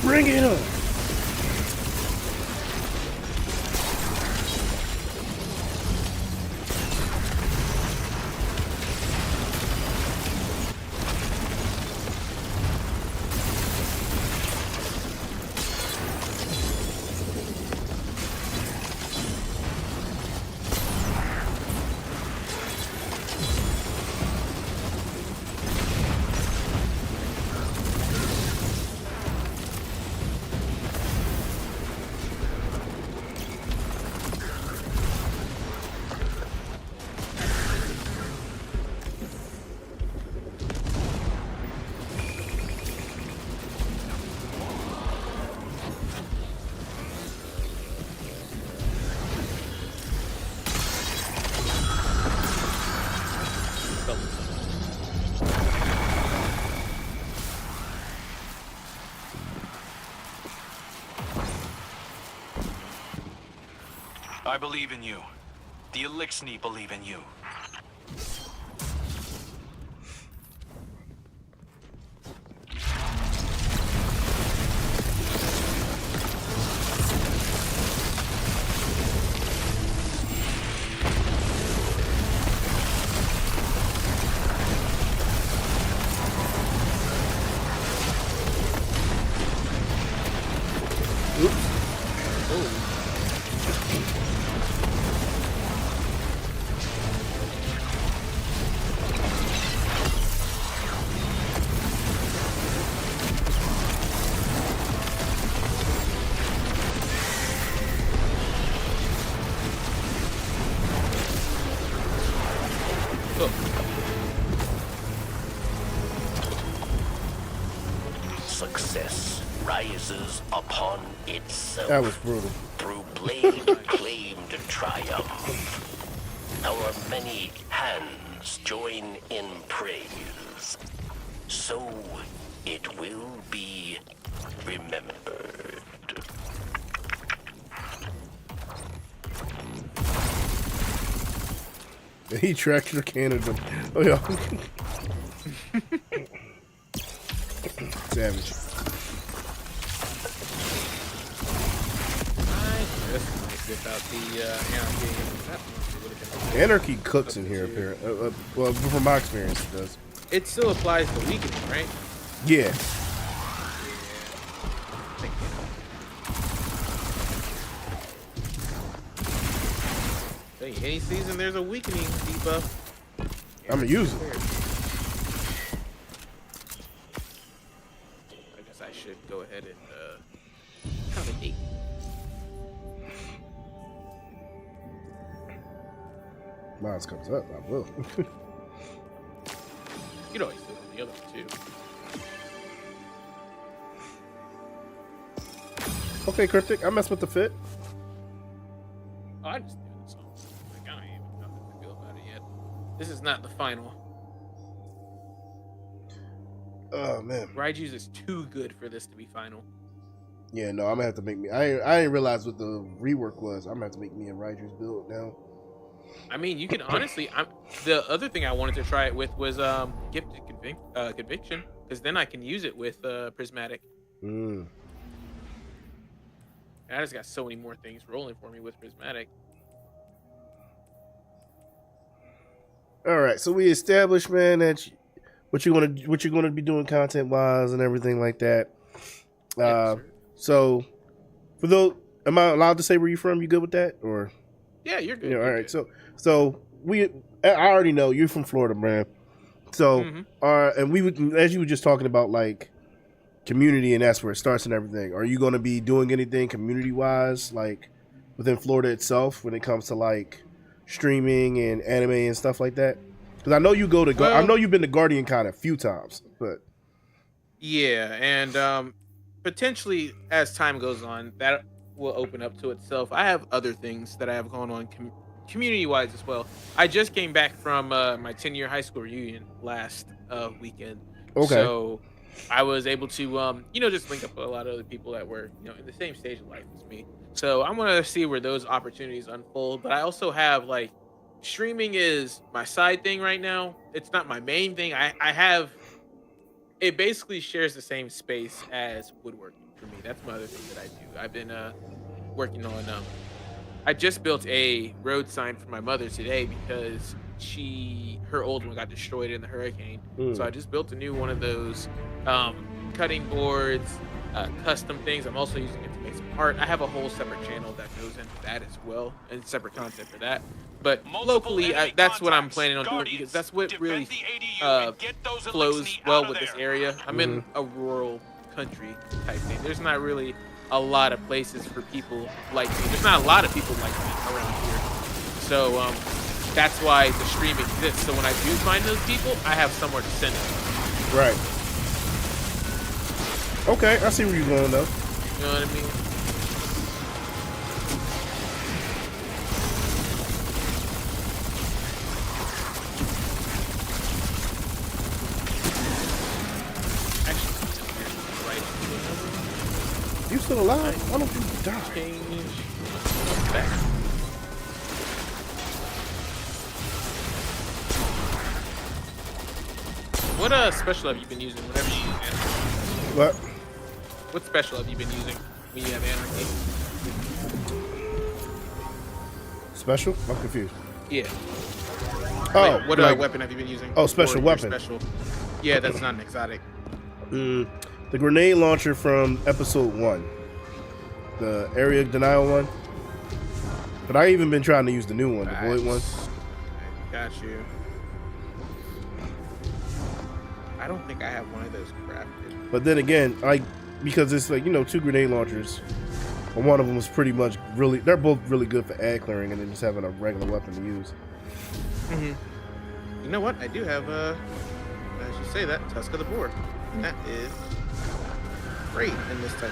Bring it on. I believe in you. The Elixni believe in you. Success rises upon itself. That was brutal. Through blade-claimed triumph. Our many hands join in praise. So it will be remembered. He tracked your Canada. Oh yeah. Savage. Anarchy cooks in here, apparently. Well, from my experience, it does. It still applies to weakening, right? Yeah. Hey, any season there's a weakening debuff. I'm gonna use it. I guess I should go ahead and count an 8. Mine comes up, I will. You'd always do it on the other one too. Okay, Kryptik, I messed with the fit. Oh, I just did this song. Like, I don't even know how to feel about it yet. This is not the final. Oh man. Raiju's is too good for this to be final. Yeah, no, I'm gonna have to make me. I didn't realize what the rework was. I'm gonna have to make me a Raiju's build now. I mean, you can honestly. The other thing I wanted to try it with was gifted conviction, because then I can use it with prismatic. Mm. And I just got so many more things rolling for me with prismatic. All right, so we established, man, that what you're gonna be doing content wise and everything like that. So, for those, am I allowed to say where you're from? You good with that, or? Yeah, you're good. Yeah, all you're right. good. So I already know you're from Florida, man. So, and we would, as you were just talking about, like community, and that's where it starts and everything. Are you going to be doing anything community wise, like within Florida itself, when it comes to like streaming and anime and stuff like that? Because I know you go to, I know you've been to Guardian Con a few times, but yeah, and potentially as time goes on, that will open up to itself. I have other things that I have going on community-wise as well. I just came back from my 10-year high school reunion last weekend. Okay. So I was able to, just link up with a lot of other people that were, in the same stage of life as me. So I want to see where those opportunities unfold. But I also have like streaming is my side thing right now. It's not my main thing. I have it basically shares the same space as woodworking for me. That's my other thing that I do. I've been working on I just built a road sign for my mother today because her old one got destroyed in the hurricane. So I just built a new one of those cutting boards, custom things. I'm also using it to make some art. I have a whole separate channel that goes into that as well, and separate content for that. But locally, that's what I'm planning on doing because that's what really flows well with this area. I'm in a rural country type thing. There's not really a lot of places for people like me. There's not a lot of people like me around here. So that's why the stream exists. So when I do find those people, I have somewhere to send them. Right. Okay, I see where you're going though. You know what I mean? You still alive? Why don't you die? Change back. What special have you been using whenever you use anarchy? What? What special have you been using when you have anarchy? Special? I'm confused. Yeah. Oh, wait, what weapon have you been using? Oh, special weapon. Special. Yeah, that's not an exotic. The grenade launcher from episode 1. The area denial one. But I even been trying to use the new one, the void one. Got you. I don't think I have one of those crafted. But then again, because it's like, 2 grenade launchers. But one of them was pretty much they're both really good for ad clearing and then just having a regular weapon to use. You know what? I do have as you say that, Tusk of the Boar. And that is great in this type of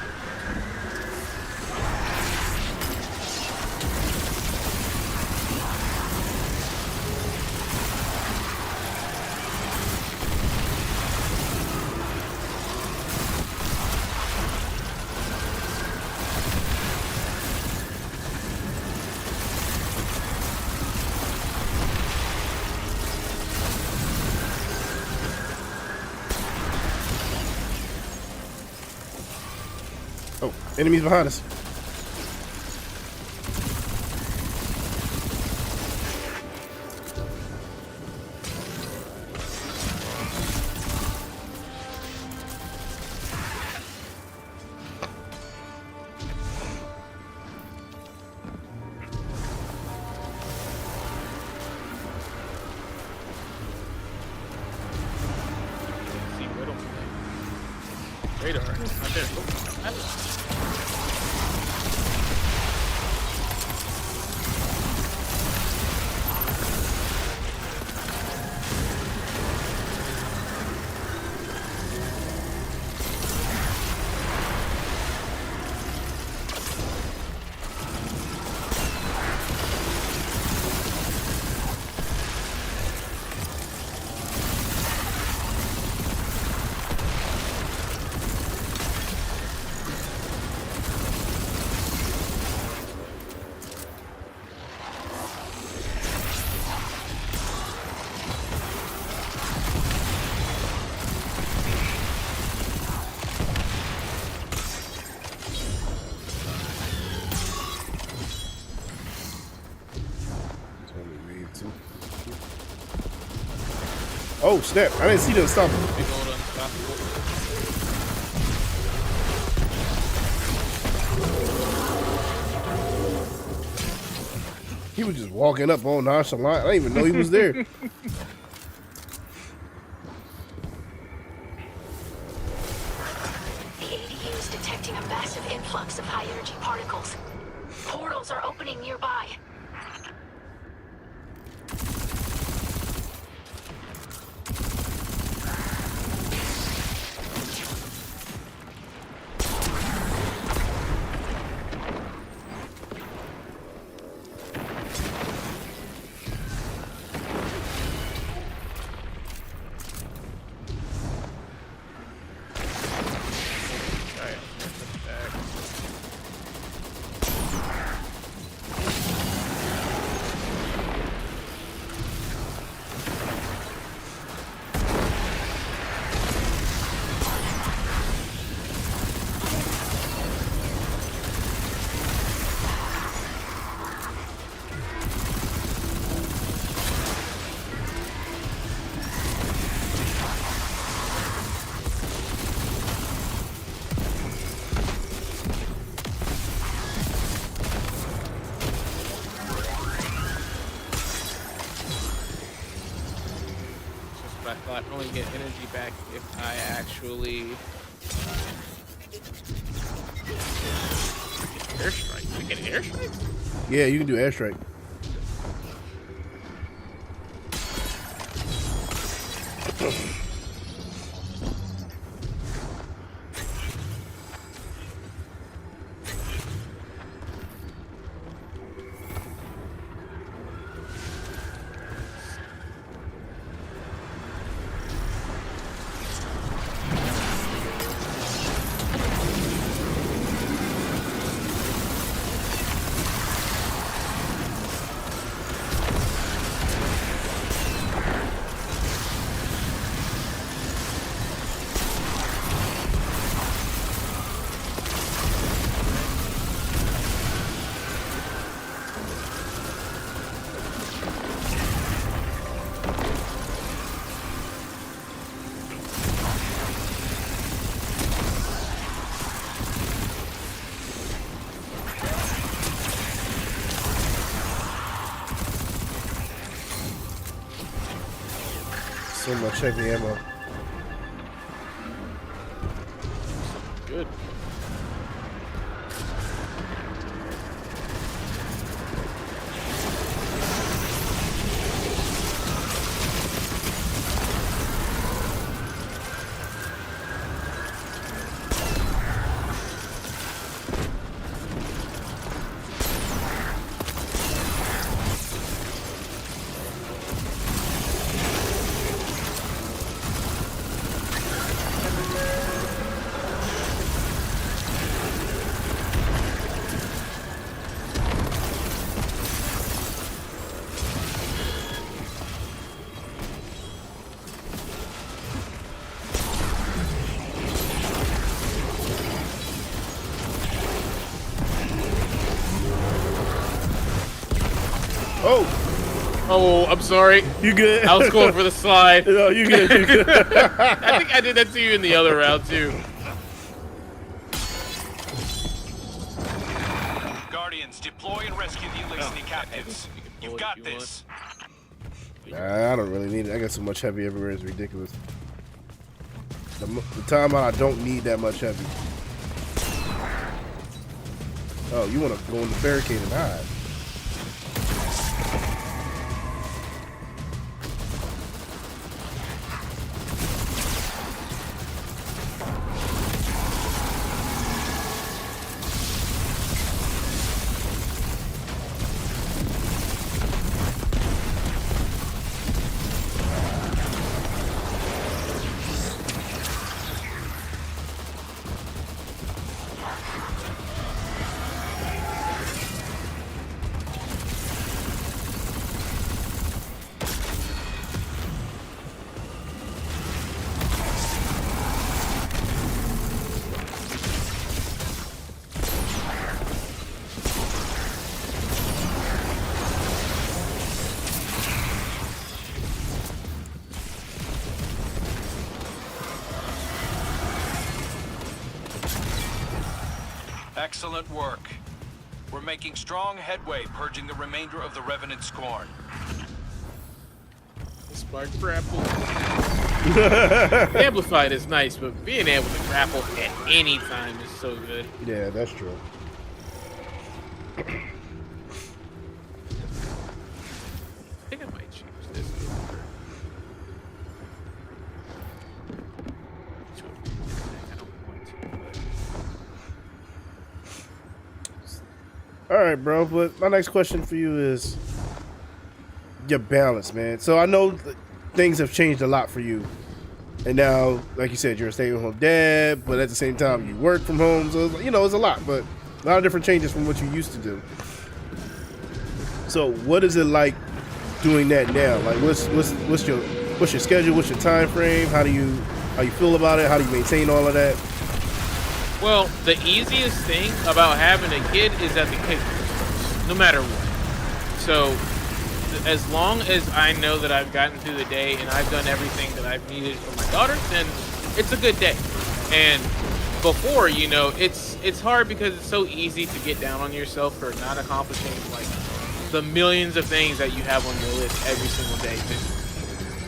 Oh, enemies behind us. radar. Not there. Oh, Oh snap! I didn't see them stop. big old unstoppable. He was just walking up all nonchalant. I didn't even know he was there. The ADU is detecting a massive influx of high-energy particles. Portals are opening nearby. I only get energy back if I actually airstrike. We get airstrike? Yeah, you can do airstrike. So much heavy ammo. Good. Oh, I'm sorry. You good? I was going for the slide. No, you good. You good. I think I did that to you in the other round too. Guardians, deploy and rescue the Elixir captives. You've got this. Nah, I don't really need it. I got so much heavy everywhere. It's ridiculous. The time I don't need that much heavy. Oh, you want to go in the barricade and hide? Excellent work. We're making strong headway purging the remainder of the Revenant Scorn. Spark grapple. Amplified is nice, but being able to grapple at any time is so good. Yeah, that's true. I think I might change this over. I don't want to, but All right, bro. But my next question for you is your balance, man. So I know things have changed a lot for you, and now, like you said, you're a stay-at-home dad, but at the same time, you work from home. So you know, it's a lot, but a lot of different changes from what you used to do. So what is it like doing that now? Like, what's your schedule? What's your time frame? How you feel about it? How do you maintain all of that? well, the easiest thing about having a kid is that the kid grows, no matter what. So, as long as I know that I've gotten through the day and I've done everything that I've needed for my daughter, then it's a good day. And before, you know, it's hard because it's so easy to get down on yourself for not accomplishing like the millions of things that you have on your list every single day.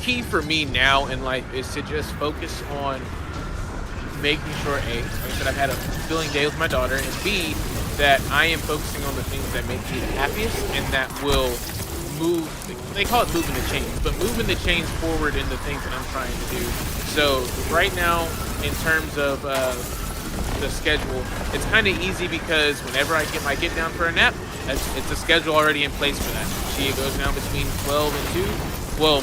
key for me now in life is to just focus on making sure A, like I said, I've had a fulfilling day with my daughter, and B, that I am focusing on the things that make me the happiest and that will move, they call it moving the chains, but moving the chains forward in the things that I'm trying to do. So right now, in terms of the schedule, it's kind of easy because whenever I get my get down for a nap, it's a schedule already in place for that. She goes down between 12 and 2. Well,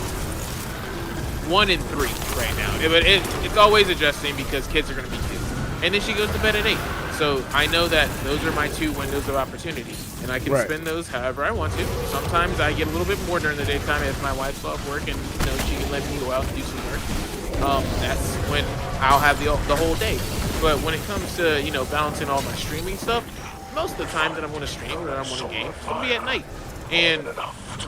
1 and 3 right now. But it's always adjusting because kids are going to be kids. And then she goes to bed at 8. So I know that those are my 2 windows of opportunity. And I can spend those however I want to. Sometimes I get a little bit more during the daytime if my wife's off work and she can let me go out and do some work. That's when I'll have the whole day. But when it comes to, balancing all my streaming stuff, most of the time that I'm going to stream or that I'm going to game, it'll be at night. And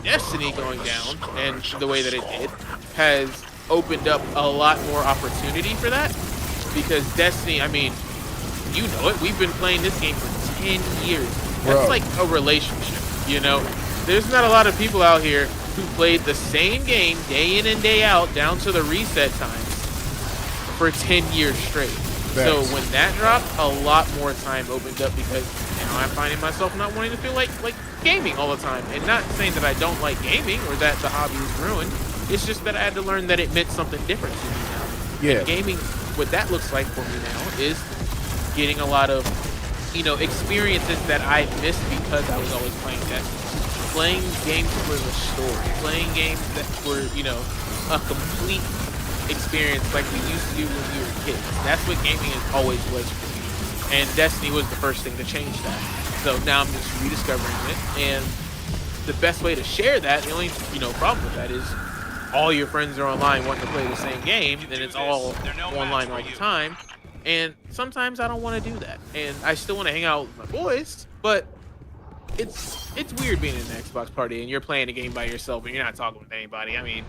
Destiny going down, and the way that it did, has opened up a lot more opportunity for that. Because Destiny, I mean, you know it, we've been playing this game for 10 years. That's like a relationship, There's not a lot of people out here who played the same game day in and day out down to the reset times for 10 years straight. So when that dropped, a lot more time opened up because now I'm finding myself not wanting to feel like gaming all the time. And not saying that I don't like gaming or that the hobby is ruined. It's just that I had to learn that it meant something different to me now. Yeah. And gaming, what that looks like for me now is getting a lot of, experiences that I missed because I was always playing Destiny. Playing games for the story. Playing games that were, a complete experience like we used to do when we were kids. That's what gaming has always was for me. And Destiny was the first thing to change that. So now I'm just rediscovering it. And the best way to share that, the only, problem with that is all your friends are online wanting to play the same game, and it's all online all the time. And sometimes I don't want to do that. And I still want to hang out with my boys, but it's weird being in an Xbox party and you're playing a game by yourself and you're not talking with anybody. I mean,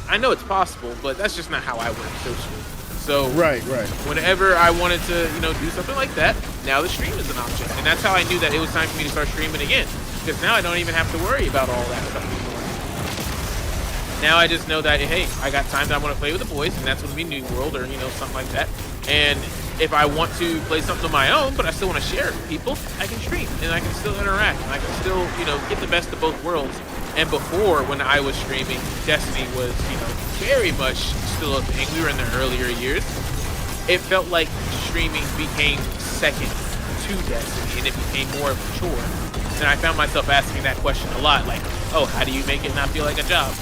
I know it's possible, but that's just not how I work socially. So right. Whenever I wanted to, do something like that, now the stream is an option. And that's how I knew that it was time for me to start streaming again. Because now I don't even have to worry about all that stuff anymore. Now I just know that, hey, I got time that I want to play with the boys, and that's going to be New World or, something like that. And if I want to play something of my own, but I still want to share it with people, I can stream, and I can still interact, and I can still, get the best of both worlds. And before, when I was streaming, Destiny was, very much still a thing. We were in the earlier years. It felt like streaming became second to Destiny, and it became more of a chore. And I found myself asking that question a lot, like, oh, how do you make it not feel like a job?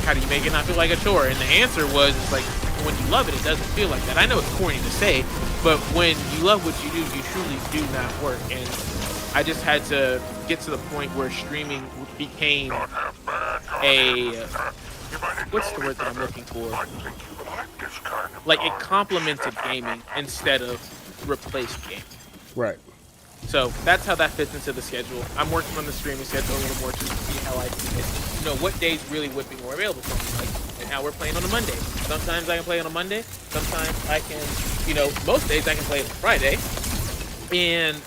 How do you make it not feel like a chore? And the answer was, it's like, when you love it, it doesn't feel like that. I know it's corny to say, but when you love what you do, you truly do not work. And I just had to get to the point where streaming became what's the word that I'm looking for? Like it complemented gaming instead of replaced gaming. Right. So that's how that fits into the schedule. I'm working on the streaming schedule a little more to see how I can get, what days really would be more available for me. Like, and now we're playing on a Monday. Sometimes I can play on a Monday. Sometimes I can, most days I can play on a Friday. And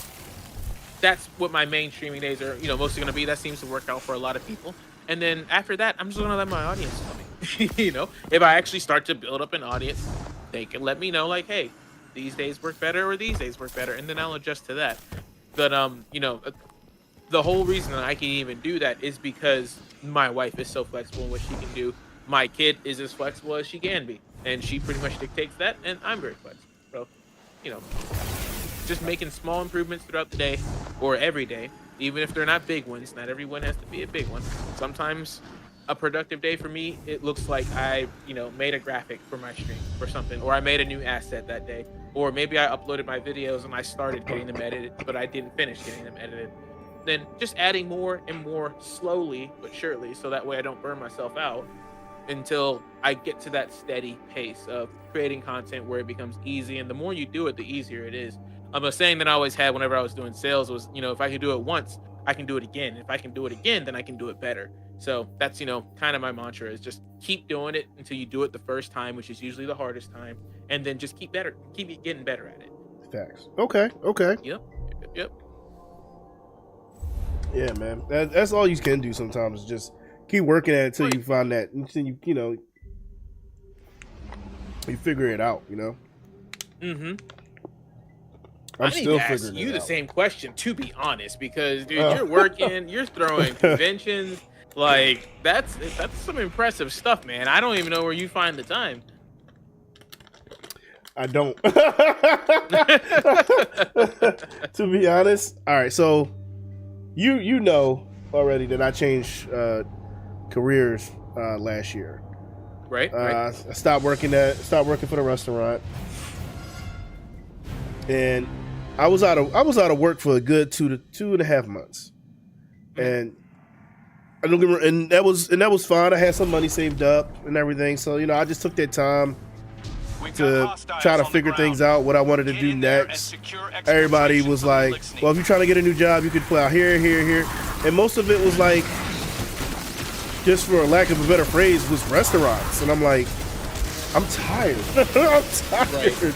that's what my main streaming days are, mostly going to be. That seems to work out for a lot of people. And then after that, I'm just going to let my audience tell me. If I actually start to build up an audience, they can let me know, like, hey, these days work better or these days work better. And then I'll adjust to that. But, the whole reason that I can even do that is because my wife is so flexible in what she can do. My kid is as flexible as she can be. And she pretty much dictates that. And I'm very flexible. So, just making small improvements throughout the day or every day, even if they're not big ones. Not every one has to be a big one. Sometimes a productive day for me, it looks like I, made a graphic for my stream or something, or I made a new asset that day, or maybe I uploaded my videos and I started getting them edited, but I didn't finish getting them edited. Then just adding more and more slowly but surely, so that way I don't burn myself out until I get to that steady pace of creating content where it becomes easy. And the more you do it, the easier it is. A saying that I always had whenever I was doing sales was, if I can do it once, I can do it again. If I can do it again, then I can do it better. So that's, kind of my mantra is just keep doing it until you do it the first time, which is usually the hardest time. And then just keep getting better at it. Facts. Okay. Yep. Yeah, man. That's all you can do sometimes. Just keep working at it until you find that. Until you You figure it out, you know. Mm-hmm. I'm I still need to ask figuring you it the out. same question, to be honest, because dude, you're working, you're throwing conventions, like that's some impressive stuff, man. I don't even know where you find the time. I don't. To be honest, all right. So you know already that I changed careers last year. Right. I stopped working for the restaurant, and I was out of work for a good 2.5 months, and that was fine. I had some money saved up and everything, so you know I just took that time to try to figure things out, what I wanted to do next. Everybody was like, well, if you're trying to get a new job, you could play out here, and most of it was like, just for a lack of a better phrase, was restaurants, and I'm like, I'm tired. I'm tired. Right.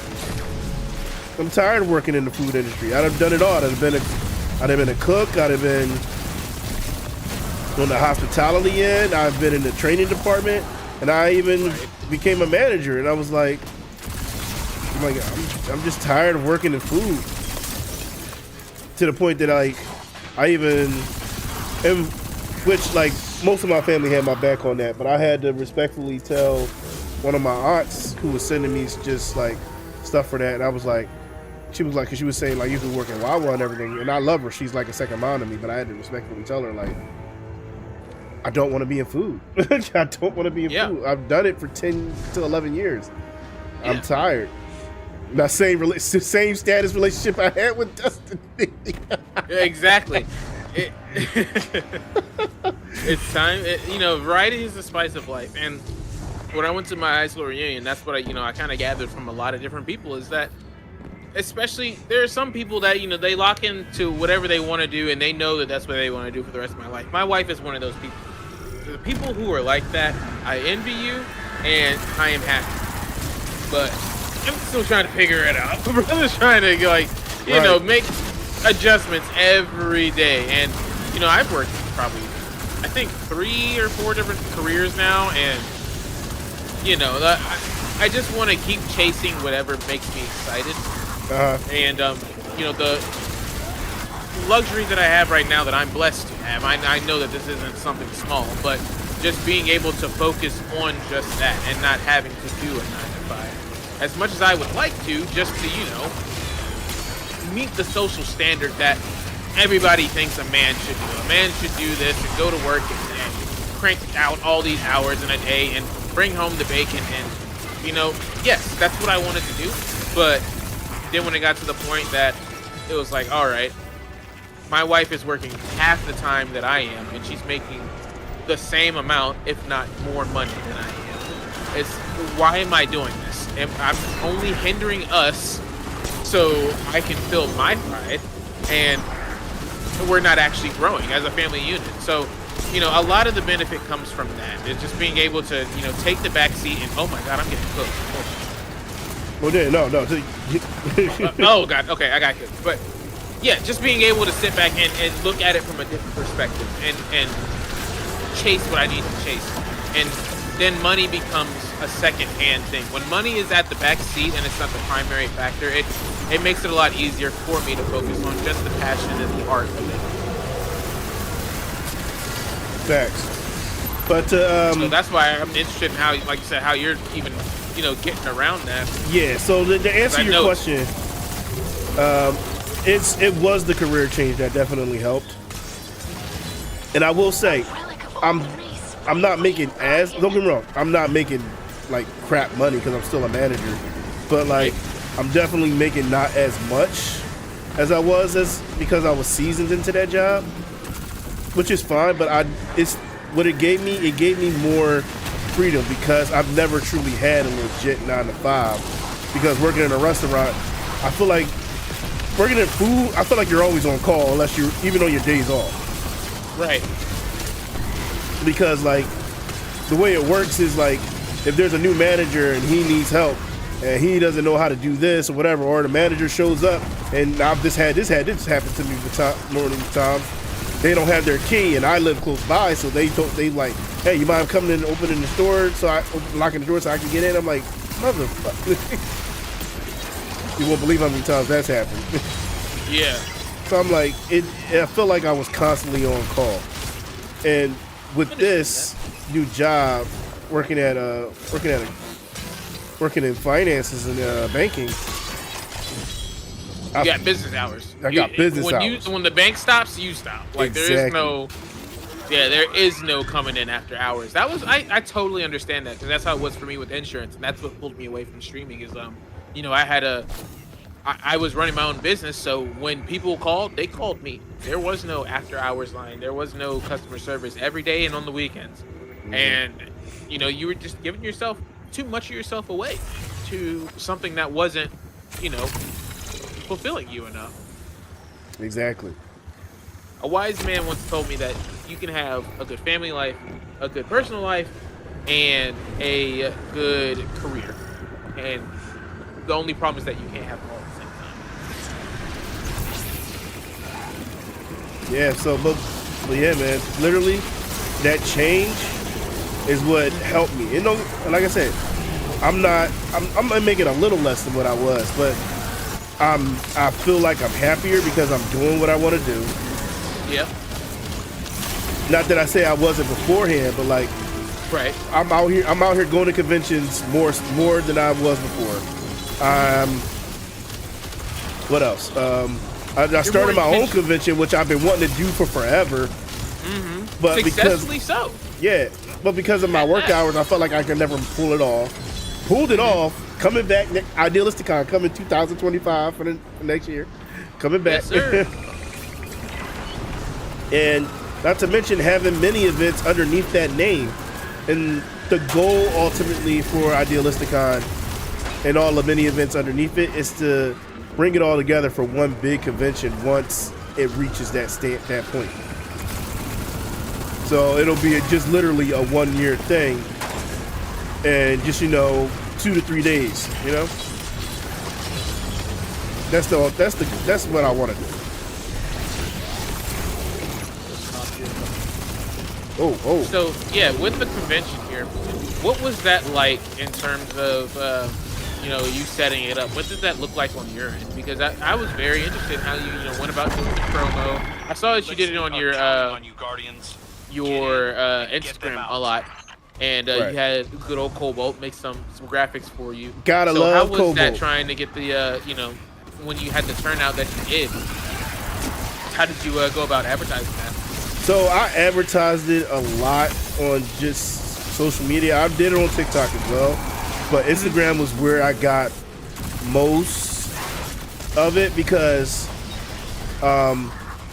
I'm tired of working in the food industry. I've done it all. I've been a cook. I'd have been on the hospitality end. I've been in the training department, and I even became a manager. And I was like, I'm just tired of working in food. To the point that I even, which like most of my family had my back on that, but I had to respectfully tell one of my aunts who was sending me just like stuff for that, and I was like, she was like, cause she was saying like you could work in Wawa and everything, and I love her. She's like a second mom to me, but I had to respectfully tell her like, I don't want to be in food. I don't want to be in food. I've done it for 10 to 11 years. I'm tired. That same status relationship I had with Dustin. Exactly. It's time. You know, variety is the spice of life. And when I went to my high school reunion, that's what I kind of gathered from a lot of different people is that, especially there are some people that they lock into whatever they want to do, and they know that that's what they want to do for the rest of my life. My wife is one of those people. The people who are like that, I envy you, and I am happy. But I'm still trying to figure it out. My brother's trying to make adjustments every day, and I've worked probably I think 3 or 4 different careers now, and I just want to keep chasing whatever makes me excited. And the luxury that I have right now that I'm blessed to have, I know that this isn't something small, but just being able to focus on just that and not having to do a 9 to 5 as much as I would like to, just to meet the social standard that everybody thinks a man should do. A man should do this and go to work and crank out all these hours in a day and bring home the bacon, and yes, that's what I wanted to do. But then when it got to the point that it was like, all right, my wife is working half the time that I am, and she's making the same amount, if not more money than I am. It's why am I doing this? And I'm only hindering us so I can fill my pride, and we're not actually growing as a family unit. So, a lot of the benefit comes from that. It's just being able to, take the back seat and, oh my God, I'm getting cooked. Well, yeah, no. Oh God, okay, I got cooked. But yeah, just being able to sit back and look at it from a different perspective and chase what I need to chase. And then money becomes a second-hand thing. When money is at the back seat and it's not the primary factor, it makes it a lot easier for me to focus on just the passion and the art of it. Facts. But so that's why I'm interested in how, like you said, how you're even getting around that. Yeah. So to answer your question, it was the career change that definitely helped. And I will say, I'm not making don't get me wrong, I'm not making like crap money because I'm still a manager, but like I'm definitely making not as much as I was because I was seasoned into that job, which is fine. But it gave me more freedom because I've never truly had a legit 9 to 5. Because working in a restaurant, I feel like working in food, I feel like you're always on call unless you're even on your days off. Right. Because like the way it works is like if there's a new manager and he needs help and he doesn't know how to do this or whatever, or the manager shows up and I've just had this happen to me more than times. They don't have their key and I live close by, so they like, hey, you mind coming in and opening the door locking the door so I can get in? I'm like, Motherfucker. You won't believe how many times that's happened. Yeah. So I'm like, I felt like I was constantly on call. And with this new job, working in finances and banking, You got business hours. I got business hours. When the bank stops, you stop. Like Exactly. there is no coming in after hours. I totally understand that because that's how it was for me with insurance, and that's what pulled me away from streaming. Is I was running my own business, so when people called, they called me. There was no after hours line. There was no customer service every day and on the weekends. And you were just giving yourself too much of yourself away to something that wasn't, fulfilling you enough. Exactly. A wise man once told me that you can have a good family life, a good personal life, and a good career. And the only problem is that you can't have them all at the same time. Yeah, but yeah, man, literally that change is what helped me. Like I said, I'm making a little less than what I was, but I feel like I'm happier because I'm doing what I want to do. Yep. Not that I say I wasn't beforehand, but like, right. I'm out here going to conventions more than I was before. What else? I started my own convention, which I've been wanting to do for forever. Mm-hmm. But successfully so. Yeah, but because of my work hours, I felt like I could never pull it off. Pulled it off. Coming back, IdealisticCon coming 2025 for the next year. Coming back. Yes, sir. And not to mention having many events underneath that name. And the goal ultimately for IdealisticCon and all the many events underneath it is to bring it all together for one big convention once it reaches that point. So it'll be just literally a 1 year thing, and just 2 to 3 days. That's what I want to do. Oh. So yeah, with the convention here, what was that like in terms of you setting it up? What did that look like on your end? Because I was very interested in how you went about doing the promo. I saw that you did it on your Instagram a lot, and Right. you had good old Cobalt make some graphics for you. Gotta so love how was Cobalt. that trying to get the when you had the turnout that you did? How did you go about advertising that? So I advertised it a lot on just social media. I did it on TikTok as well, but Instagram was where I got most of it because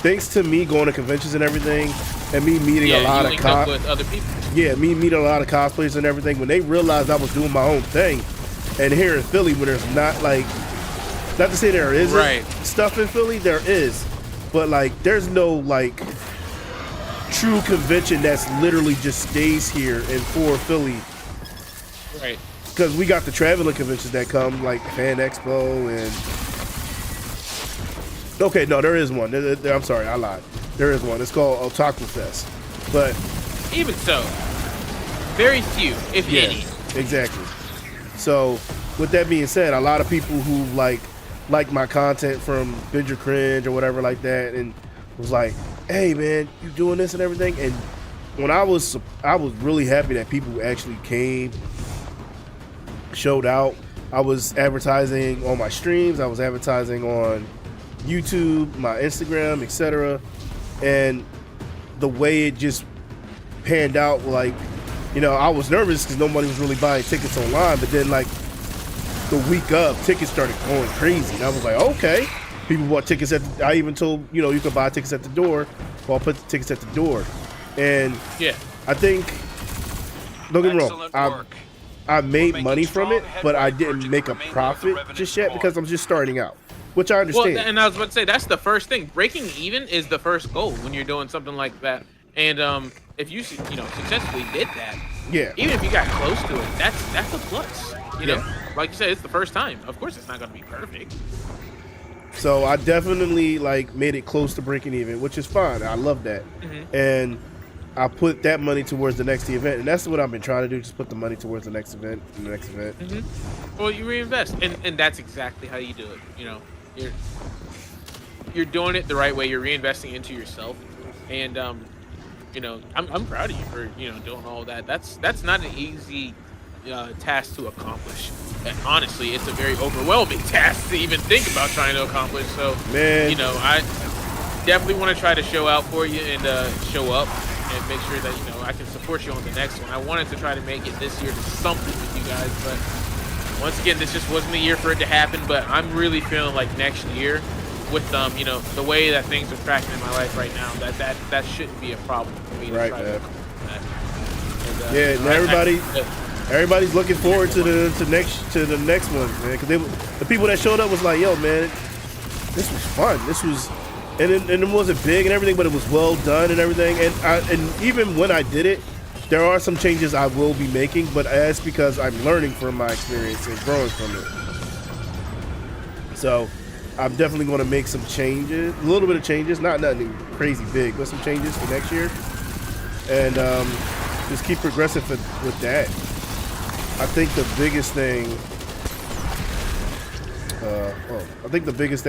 thanks to me going to conventions and everything, and me meeting a lot of with other people. Yeah, me meeting a lot of cosplayers and everything. When they realized I was doing my own thing, and here in Philly, where there's not to say there isn't stuff in Philly, there is, but there's no true convention that's literally just stays here and for Philly. Right. Because we got the traveling conventions that come, like Fan Expo and... Okay, no, there is one. I'm sorry, I lied. There is one. It's called Otaku Fest. But... Even so, very few, if any. Exactly. So, with that being said, a lot of people who like my content from Binge or Cringe or whatever like that, and was like, hey man, you doing this and everything. And when I was really happy that people actually came, showed out. I was advertising on my streams, I was advertising on YouTube, my Instagram, etc. And the way it just panned out, I was nervous because nobody was really buying tickets online, but then the week of, tickets started going crazy, and I was like, okay. People bought tickets I even told, you could buy tickets at the door. Well, I'll put the tickets at the door. And yeah, I think, don't get me wrong, I made money from it, but I didn't make a profit just yet because I'm just starting out, which I understand. Well, and I was about to say, that's the first thing. Breaking even is the first goal when you're doing something like that. And if you successfully did that, yeah, even if you got close to it, that's a plus. You know, like you said, it's the first time. Of course, it's not going to be perfect. So I definitely made it close to breaking even, which is fine. I love that. And I put that money towards the next event, and that's what I've been trying to do. Just put the money towards the next event and the next event. Well, you reinvest, and that's exactly how you do it. You know, you're doing it the right way. You're reinvesting into yourself, and you know, I'm proud of you for doing all that. That's not an easy task to accomplish. And honestly, it's a very overwhelming task to even think about trying to accomplish. So, Man, you know, I definitely want to try to show out for you and show up and make sure that I can support you on the next one. I wanted to try to make it this year to something with you guys, but once again, this just wasn't the year for it to happen. But I'm really feeling like next year, with the way that things are tracking in my life right now, that shouldn't be a problem for me to try to accomplish that. And, yeah, and everybody's looking forward to the next one, man. Because the people that showed up was like, "Yo, man, this was fun. This was." And it wasn't big and everything, but it was well done and everything. And even when I did it, there are some changes I will be making, but that's because I'm learning from my experience and growing from it. So I'm definitely going to make some changes, a little bit of changes, not nothing crazy big, but some changes for next year. And just keep progressing with that. I think the biggest thing,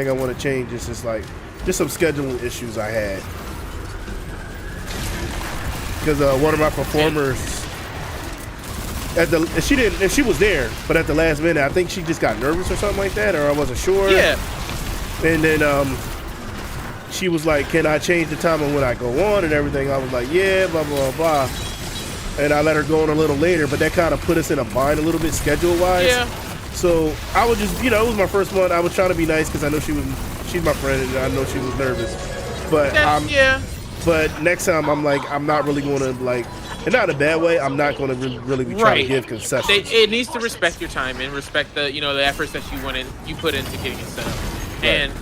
I want to change is just some scheduling issues I had, because one of my performers she was there, but at the last minute I think she just got nervous or something like that, or I wasn't sure. Yeah. And then she was like, "Can I change the time of when I go on and everything?" I was like, "Yeah, blah blah blah," and I let her go on a little later, but that kind of put us in a bind a little bit schedule wise. Yeah. So I was just, it was my first month. I was trying to be nice because I know she's my friend and I know she was nervous. But but next time I'm like, I'm not really going to and not in a bad way. I'm not going to really be trying to give concessions. It needs to respect your time and respect the the efforts that you put into getting it set up. Right. And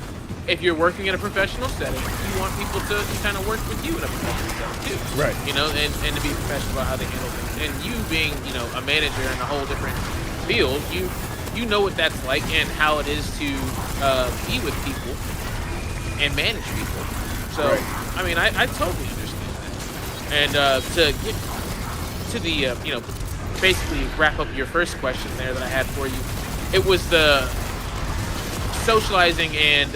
if you're working in a professional setting, you want people to kind of work with you in a professional setting too. Right. And to be professional about how they handle things. And you being a manager in a whole different field, you know what that's like and how it is to be with people and manage people. So, right. I mean, I totally understand that. And to get to the, basically wrap up your first question there that I had for you, it was the socializing and,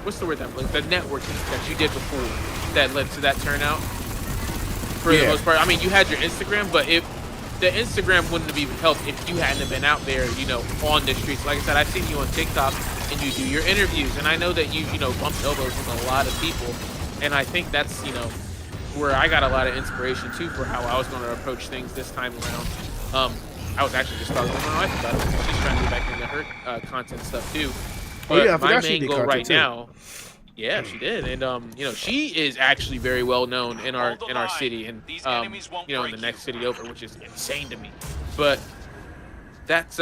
what's the word that was? The networking that you did before that led to that turnout for the most part. I mean, you had your Instagram, but the Instagram wouldn't have even helped if you hadn't have been out there, on the streets. Like I said, I've seen you on TikTok and you do your interviews, and I know that you bumped elbows with a lot of people, and I think that's, where I got a lot of inspiration too for how I was going to approach things this time around. I was actually just talking to my wife about it. She's trying to get back into her content stuff too. But my main goal right now, she did, and she is actually very well known in our city, and in the next city over, which is insane to me. But that's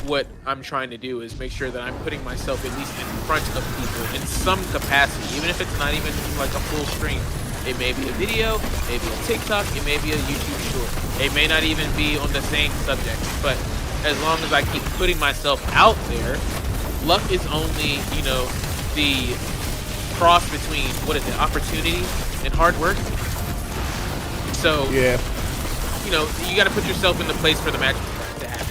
what I'm trying to do, is make sure that I'm putting myself at least in front of people in some capacity, even if it's not even like a full stream. It may be a video, maybe a TikTok, it may be a YouTube short. It may not even be on the same subject, but as long as I keep putting myself out there, luck is only, the cross between, opportunity and hard work. So, you got to put yourself in the place for the magic to happen,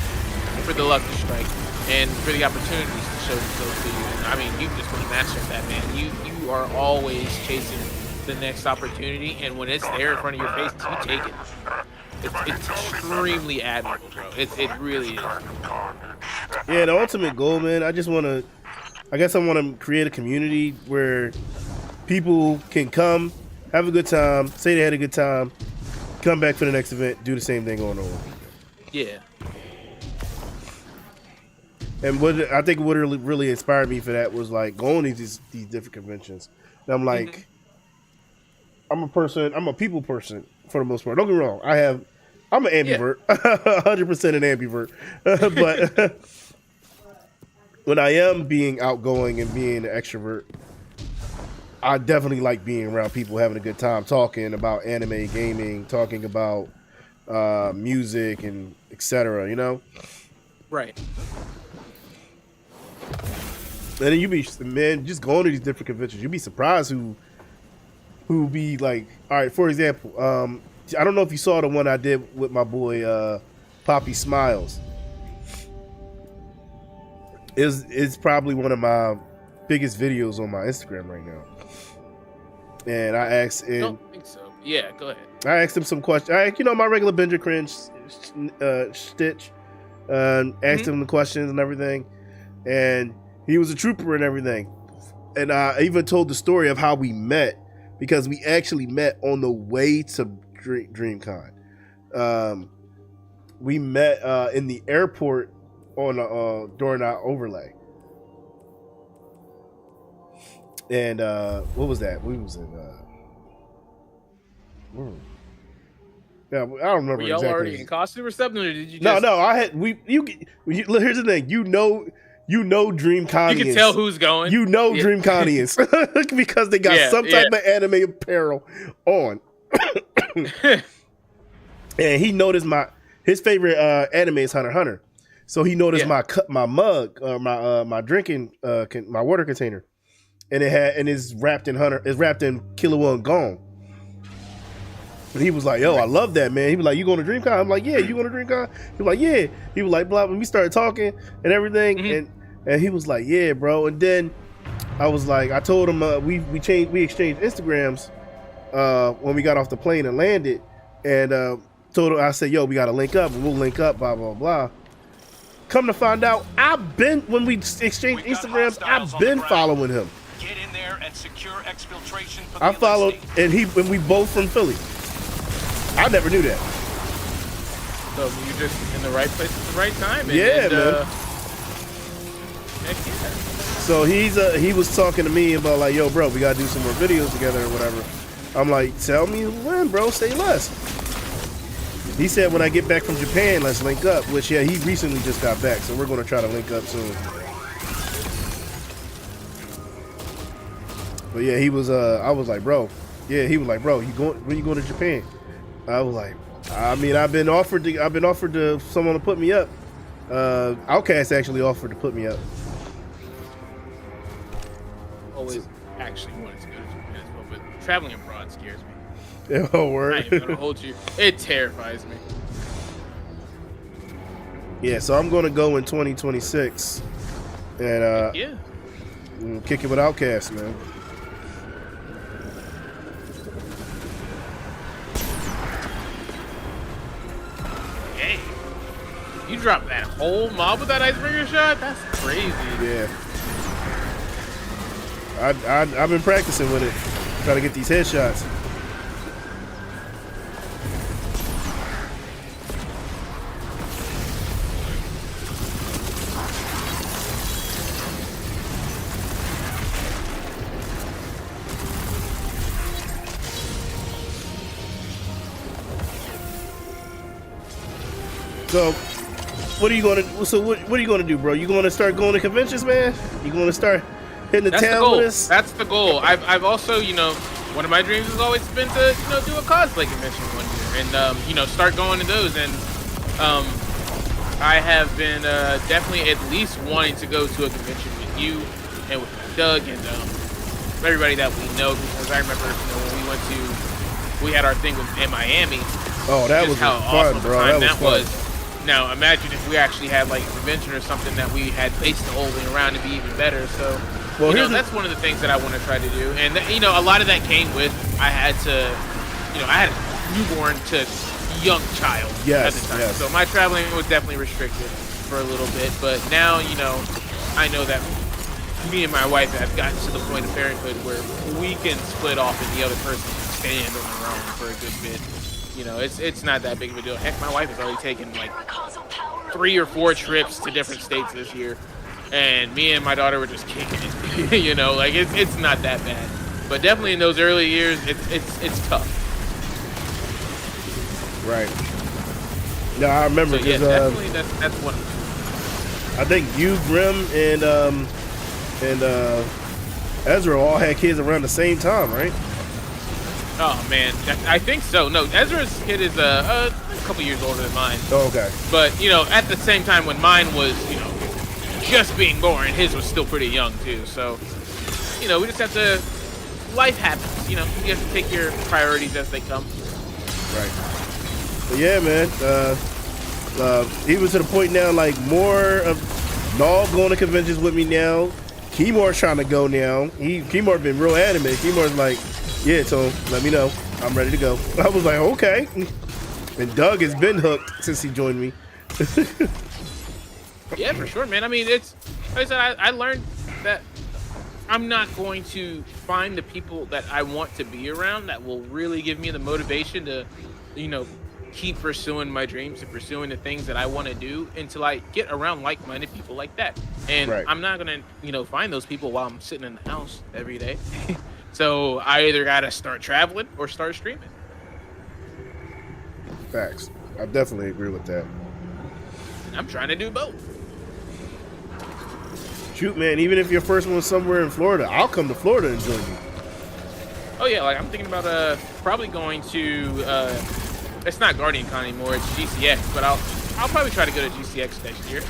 for the luck to strike, and for the opportunities to show themselves to you. And, I mean, you just want to master that, man. You are always chasing the next opportunity, and when it's there in front of your face, you take it. It's extremely admirable, bro. It really is. Yeah, the ultimate goal, man, I guess I want to create a community where people can come, have a good time, say they had a good time, come back for the next event, do the same thing on over. Yeah. And what really inspired me for that was going to these different conventions. And I'm like, I'm a people person for the most part. Don't get me wrong. I'm an ambivert, 100% an ambivert. But when I am being outgoing and being an extrovert, I definitely like being around people, having a good time, talking about anime, gaming, talking about music and etc. Right. And then just going to these different conventions, you'd be surprised who be like, all right, for example, I don't know if you saw the one I did with my boy Poppy Smiles. It's probably one of my biggest videos on my Instagram right now. And I asked, I don't think so. Yeah, go ahead. I asked him some questions. My regular Bender cringe stitch. Asked him the questions and everything, and he was a trooper and everything. And I even told the story of how we met, because we actually met on the way to DreamCon. We met in the airport on during our overlay. And what was that? We was in. Yeah, I don't remember. Were y'all exactly. already in costume or something, or did you? No, Just... no. I had here's the thing. DreamConians. You can tell who's going. DreamConians because they got some type of anime apparel on. And he noticed his favorite anime is Hunter x Hunter, so he noticed my mug, my drinking my water container, and it's wrapped in Killer One Gone. And he was like, "Yo, I love that, man." He was like, "You going to DreamCon?" I'm like, "Yeah, you going to DreamCon?" He was like, "Yeah." He was like, "Blah." And we started talking and everything, and he was like, "Yeah, bro." And then I was like, I told him we exchanged Instagrams when we got off the plane and landed, and told him, I said, "Yo, we got to link up, and we'll link up." Blah blah blah. Come to find out, when we exchanged Instagrams, I've been following him. Get in there and secure exfiltration for the I followed, enlisting. and we both from Philly. I never knew that. So you're just in the right place at the right time. Man. Heck yeah. So he was talking to me about like, "Yo, bro, we gotta do some more videos together or whatever." I'm like, "Tell me when, bro. Say less." He said, "When I get back from Japan, let's link up." Which he recently just got back, so we're gonna try to link up soon. But yeah, he was. I was like, "Bro." Yeah, he was like, "Bro, when you going to Japan?" I was like, "I mean, I've been offered to someone to put me up. Outcast actually offered to put me up." Always actually wanted to go to Japan as well, but traveling abroad scares me. Oh, word. I ain't even gonna hold you. It terrifies me. Yeah, so I'm gonna go in 2026 and kick it with Outcast, man. Hey, you dropped that whole mob with that icebreaker shot? That's crazy. Yeah. I've been practicing with it, trying to get these headshots. So, what are you gonna do, bro? You gonna start going to conventions, man? You gonna start hitting the town with us? That's the goal. I've also, one of my dreams has always been to, do a cosplay convention one year and, start going to those. And I have been definitely at least wanting to go to a convention with you and with Doug and everybody that we know, because I remember, when we had our thing in Miami. Oh, that was how fun, awesome bro. That was. Now, imagine if we actually had like a convention or something that we had based the whole thing around to be even better. So, that's one of the things that I want to try to do. And, a lot of that came with, I had a newborn to young child at the time. Yes. So my traveling was definitely restricted for a little bit. But now, I know that me and my wife have gotten to the point of parenthood where we can split off and the other person can stand on their own for a good bit. It's not that big of a deal. Heck, my wife has already taken like 3 or 4 trips to different states this year, and me and my daughter were just kicking it. It's not that bad, but definitely in those early years, it's tough. Right. No, I remember. So, yeah, definitely that's one. I think you, Grim, and Ezra all had kids around the same time, right? Oh man, I think so. No, Ezra's kid is a couple years older than mine. Oh, okay. But at the same time, when mine was just being born, his was still pretty young too. So we just have to. Life happens. You have to take your priorities as they come. Right. But yeah, man. Even to the point now, like more of Nall going to conventions with me now. Keymor's trying to go now. Keymor been real adamant. Keymor's like, yeah, Tone, let me know. I'm ready to go. I was like, okay. And Doug has been hooked since he joined me. Yeah, for sure, man. I mean, it's like I said, I learned that I'm not going to find the people that I want to be around that will really give me the motivation to, you know, keep pursuing my dreams and pursuing the things that I want to do until I get around like-minded people like that. And Right. I'm not gonna, you know, find those people while I'm sitting in the house every day. So I either gotta start traveling or start streaming. Facts. I definitely agree with that. And I'm trying to do both. Shoot, man, even if your first one's somewhere in Florida, I'll come to Florida and join you. Oh yeah, like I'm thinking about probably going to it's not Guardian Con anymore, it's GCX, but I'll probably try to go to GCX next year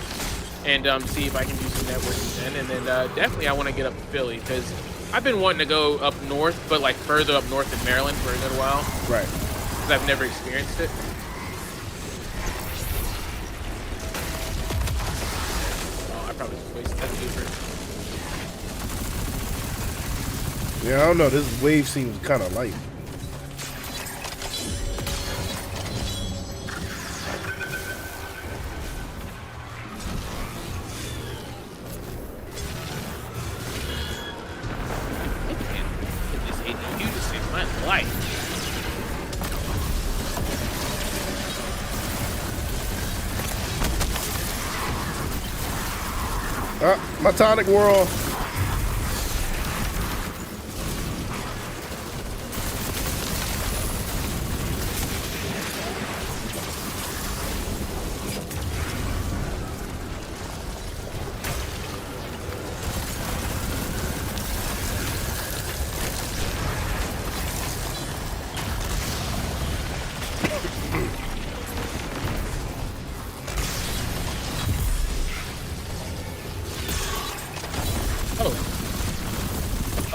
and see if I can do some networking then. And then definitely I want to get up to Philly because I've been wanting to go up north, but like further up north in Maryland for a good while. Right. Because I've never experienced it. Oh, I probably just wasted that paper. Yeah, I don't know. This wave seems kind of light. This ADU just saved my life. My tonic world.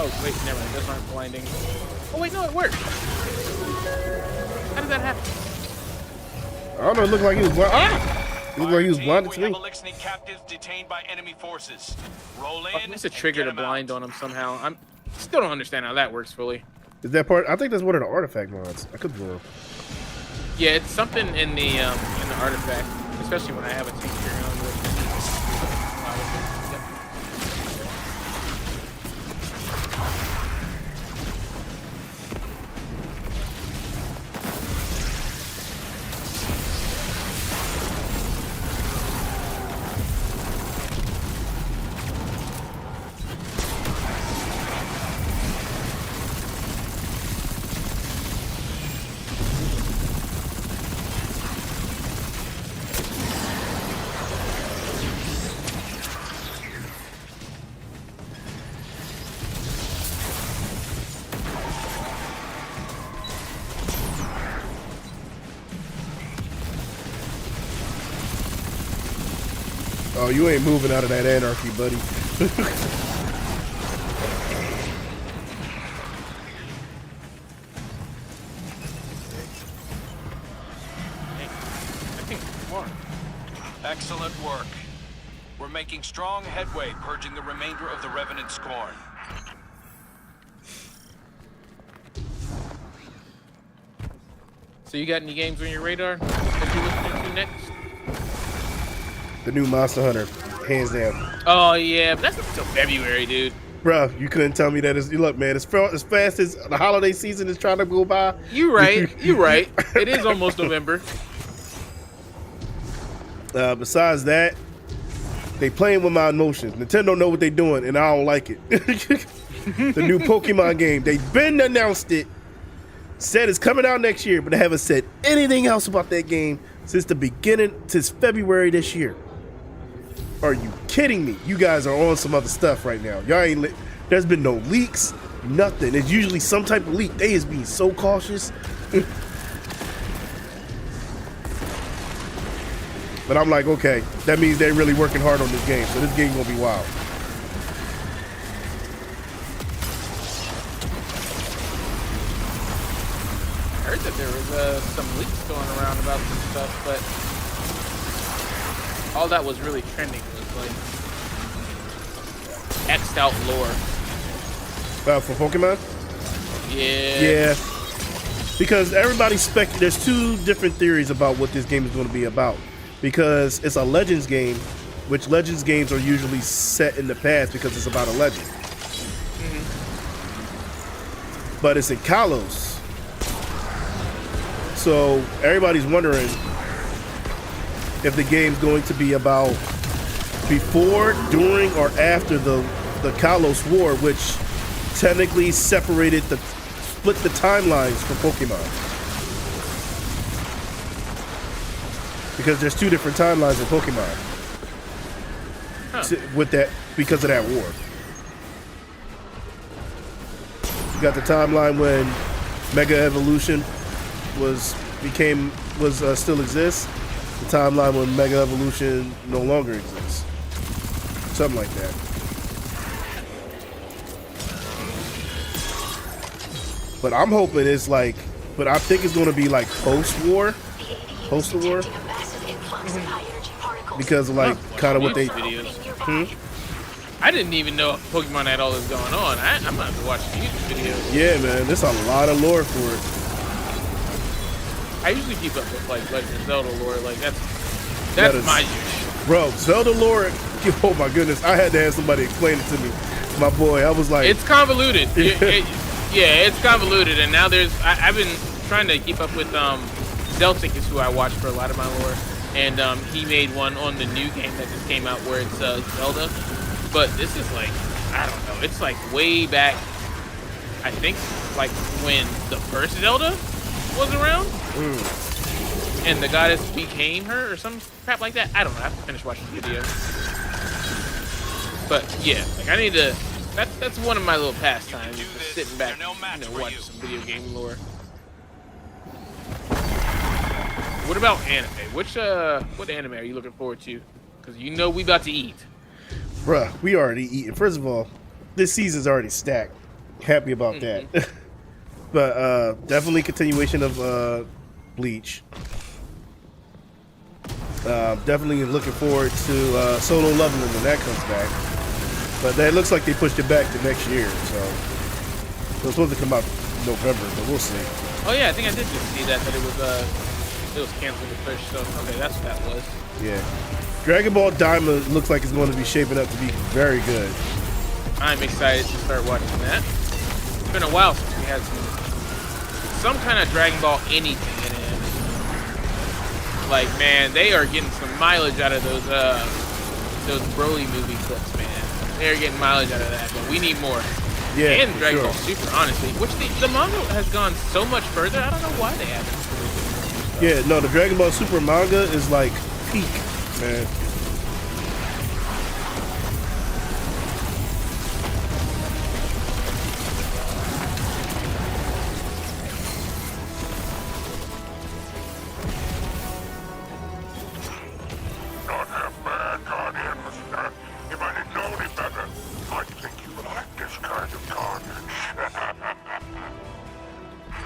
Oh, wait, never mind. Those aren't blinding. Oh, wait, no, it worked. How did that happen? I don't know. It looked like he was blind. Ah! It looked like he was blinded to We have me. Elixir captives detained by enemy forces. Roll in. Oh, it's a and trigger get to 'em out. blind on him somehow. I'm still don't understand how that works fully. Is that part? I think that's one of the artifact mods. I could be wrong. Yeah, it's something in the artifact, especially when I have a tincture on with. Oh, you ain't moving out of that anarchy, buddy. I think more. Excellent work. We're making strong headway purging the remainder of the Revenant Scorn. So you got any games on your radar that you're listening to next? The new Monster Hunter, hands down. Oh yeah, but that's not until February, dude. Bro, you couldn't tell me that. Look, man, as fast as the holiday season is trying to go by. You right. You right. It is almost November. Besides that, they playing with my emotions. Nintendo know what they doing, and I don't like it. The new Pokemon game, they've been announced it, said it's coming out next year, but they haven't said anything else about that game since February this year. Are you kidding me? You guys are on some other stuff right now. Y'all ain't there's been no leaks, nothing. It's usually some type of leak. They is being so cautious. But I'm like, okay, that means they're really working hard on this game. So this game gonna be wild. heard that there was some leaks going around about some stuff, but all that was really trending was like X'd out lore. For Pokemon? Yeah. Yeah. Because there's two different theories about what this game is going to be about. Because it's a Legends game, which Legends games are usually set in the past because it's about a legend. But it's in Kalos. So everybody's wondering if the game's going to be about before, during, or after the Kalos War, which technically split the timelines for Pokemon. Because there's two different timelines in Pokemon. With that, because of that war. You got the timeline when Mega Evolution still exists. The timeline when Mega Evolution no longer exists. Something like that. But I'm hoping I think it's going to be like post-war. Post-war. Because of kind of what they... I didn't even know Pokemon had all this going on. I'm gonna have to watch the YouTube videos. Yeah, man, there's a lot of lore for it. I usually keep up with like Legend of Zelda lore. Like that's my use. Bro, Zelda lore. Oh my goodness, I had to have somebody explain it to me. My boy, I was like, it's convoluted. It's convoluted, and now I've been trying to keep up with Celtic is who I watch for a lot of my lore, and he made one on the new game that just came out where it's Zelda. But this is like, I don't know, it's like way back, I think, like when the first Zelda was around, and the goddess became her, or some crap like that. I don't know, I have to finish watching the video. But yeah, like I need to, that's one of my little pastimes, just sitting back, watching some video game lore. What about anime? What anime are you looking forward to? Because we about to eat. Bruh, we already eating. First of all, this season's already stacked. Happy about that. But definitely continuation of Bleach. Definitely looking forward to Solo Leveling when that comes back. But that looks like they pushed it back to next year. So it's supposed to come out in November, but we'll see. Oh yeah, I think I did just see that it was canceled the push. So okay, that's what that was. Yeah. Dragon Ball Diamond looks like it's going to be shaping up to be very good. I'm excited to start watching that. It's been a while since we had some kind of Dragon Ball anything in it. Like, man, they are getting some mileage out of those Broly movie clips, man. They're getting mileage out of that, but we need more. Yeah, and Dragon Ball Super, honestly. Which the manga has gone so much further. I don't know why they haven't. Yeah, no, the Dragon Ball Super manga is like peak, man.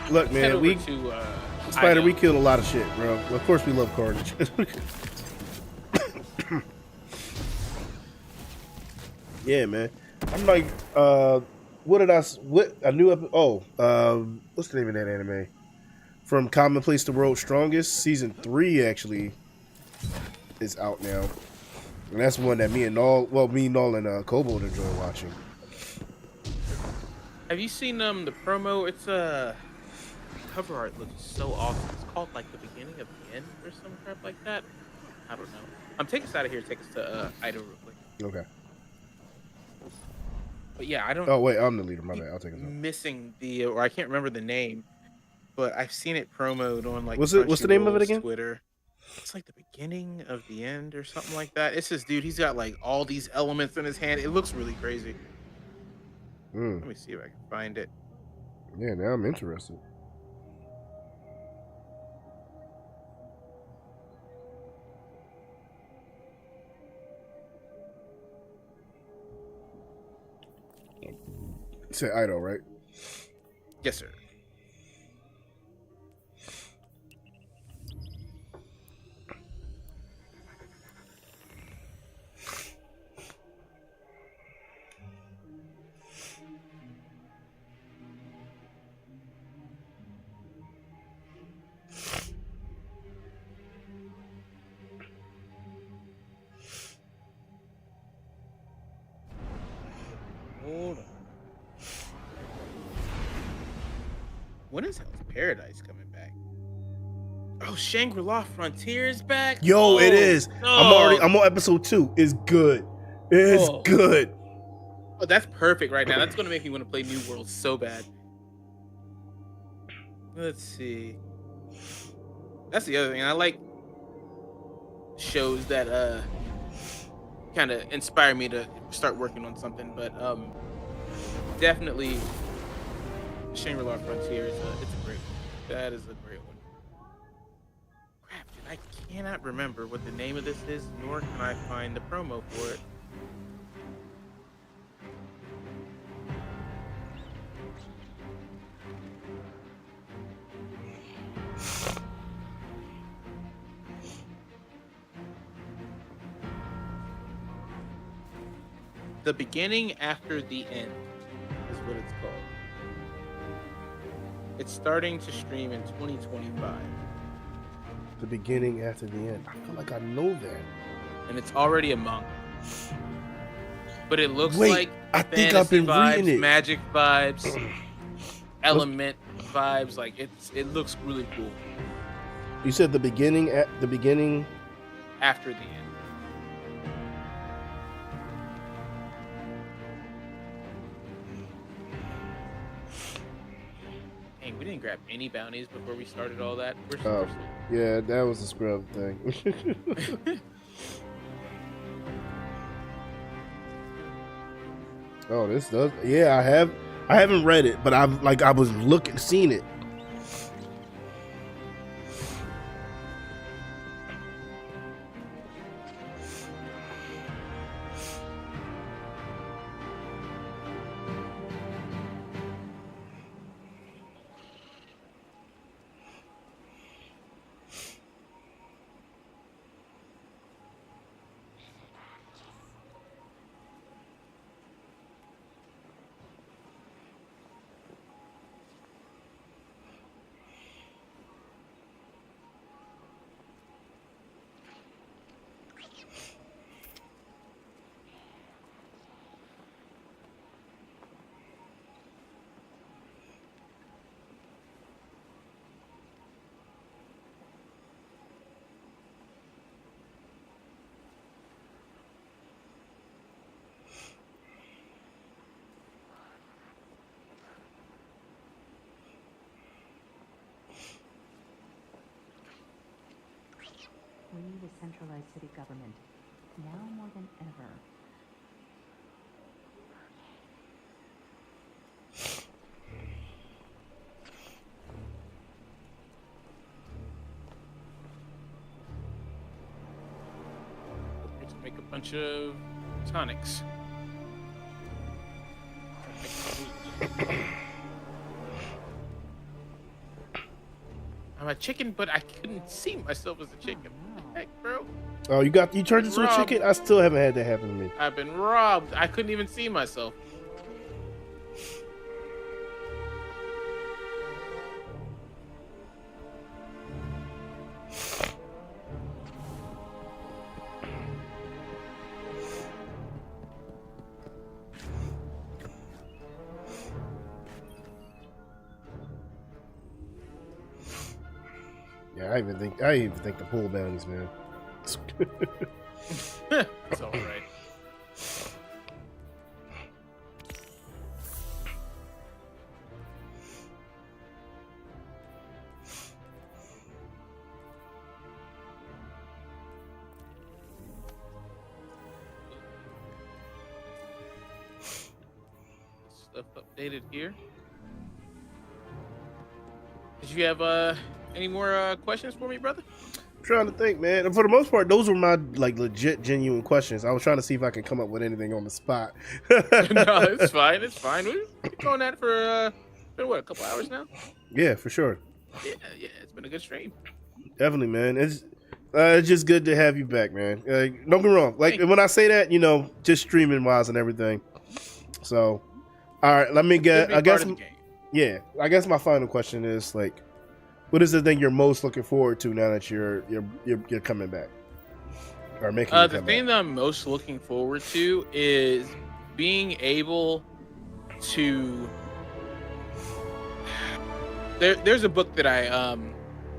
Look, man, we killed a lot of shit, bro. Of course, we love carnage. Yeah, man. I'm like, what's the name of that anime? From Commonplace to World's Strongest, season 3 actually is out now, and that's one that me and Noel and Kobold enjoy watching. Have you seen the promo? It's cover art looks so awesome. It's called like the beginning of the end or some crap like that. I don't know. Take us out of here. Take us to Ido real quick. Okay. But yeah, I don't. Oh wait, I'm the leader. My bad. I'll take it. Missing or I can't remember the name, but I've seen it promoted on like. What's the name of it again? Twitter. It's like the beginning of the end or something like that. It's this dude. He's got like all these elements in his hand. It looks really crazy. Let me see if I can find it. Yeah, now I'm interested. You say Ido, right? Yes, sir. when is Hell's Paradise coming back? Oh, Shangri-La Frontier is back. Yo, it is. Oh, I'm on episode 2. It's good. It's Oh. good. Oh, that's perfect right now. That's gonna make me want to play New World so bad. Let's see. That's the other thing. I like shows that kind of inspire me to start working on something, but definitely Shangri-La Frontier is it's a great one. That is a great one. Crap, dude, I cannot remember what the name of this is, nor can I find the promo for it. The Beginning After the End is what it's called. It's starting to stream in 2025. The beginning after the end. I feel like I know that. And it's already a manga. But it looks Wait, like I think fantasy I've been vibes, reading it. magic vibes, element vibes. Like it looks really cool. You said the beginning After the end. Dang, we didn't grab any bounties before we started all that. Oh, yeah, that was a scrub thing. Oh, this does. Yeah, I haven't read it, but I was seeing it. We need a centralized city government, now more than ever. Let's make a bunch of tonics. I'm a chicken, but I couldn't see myself as a chicken. What the heck, bro? Oh, you turned into a chicken? I still haven't had that happen to me. I've been robbed. I couldn't even see myself. Yeah, I even think the pool bounties, man. It's all right. Stuff updated here. Did you have any more questions for me, brother? Trying to think, man. And for the most part, those were my legit, genuine questions. I was trying to see if I could come up with anything on the spot. No, it's fine. It's fine. We've been going at it for been what, a couple hours now? Yeah, for sure. Yeah, it's been a good stream. Definitely, man. It's just good to have you back, man. Don't get me wrong. Like when I say that, just streaming wise and everything. So, all right, let me get. I guess. Yeah, I guess my final question is what is the thing you're most looking forward to now that you're coming back or making? The thing that I'm most looking forward to is being able to there's a book that I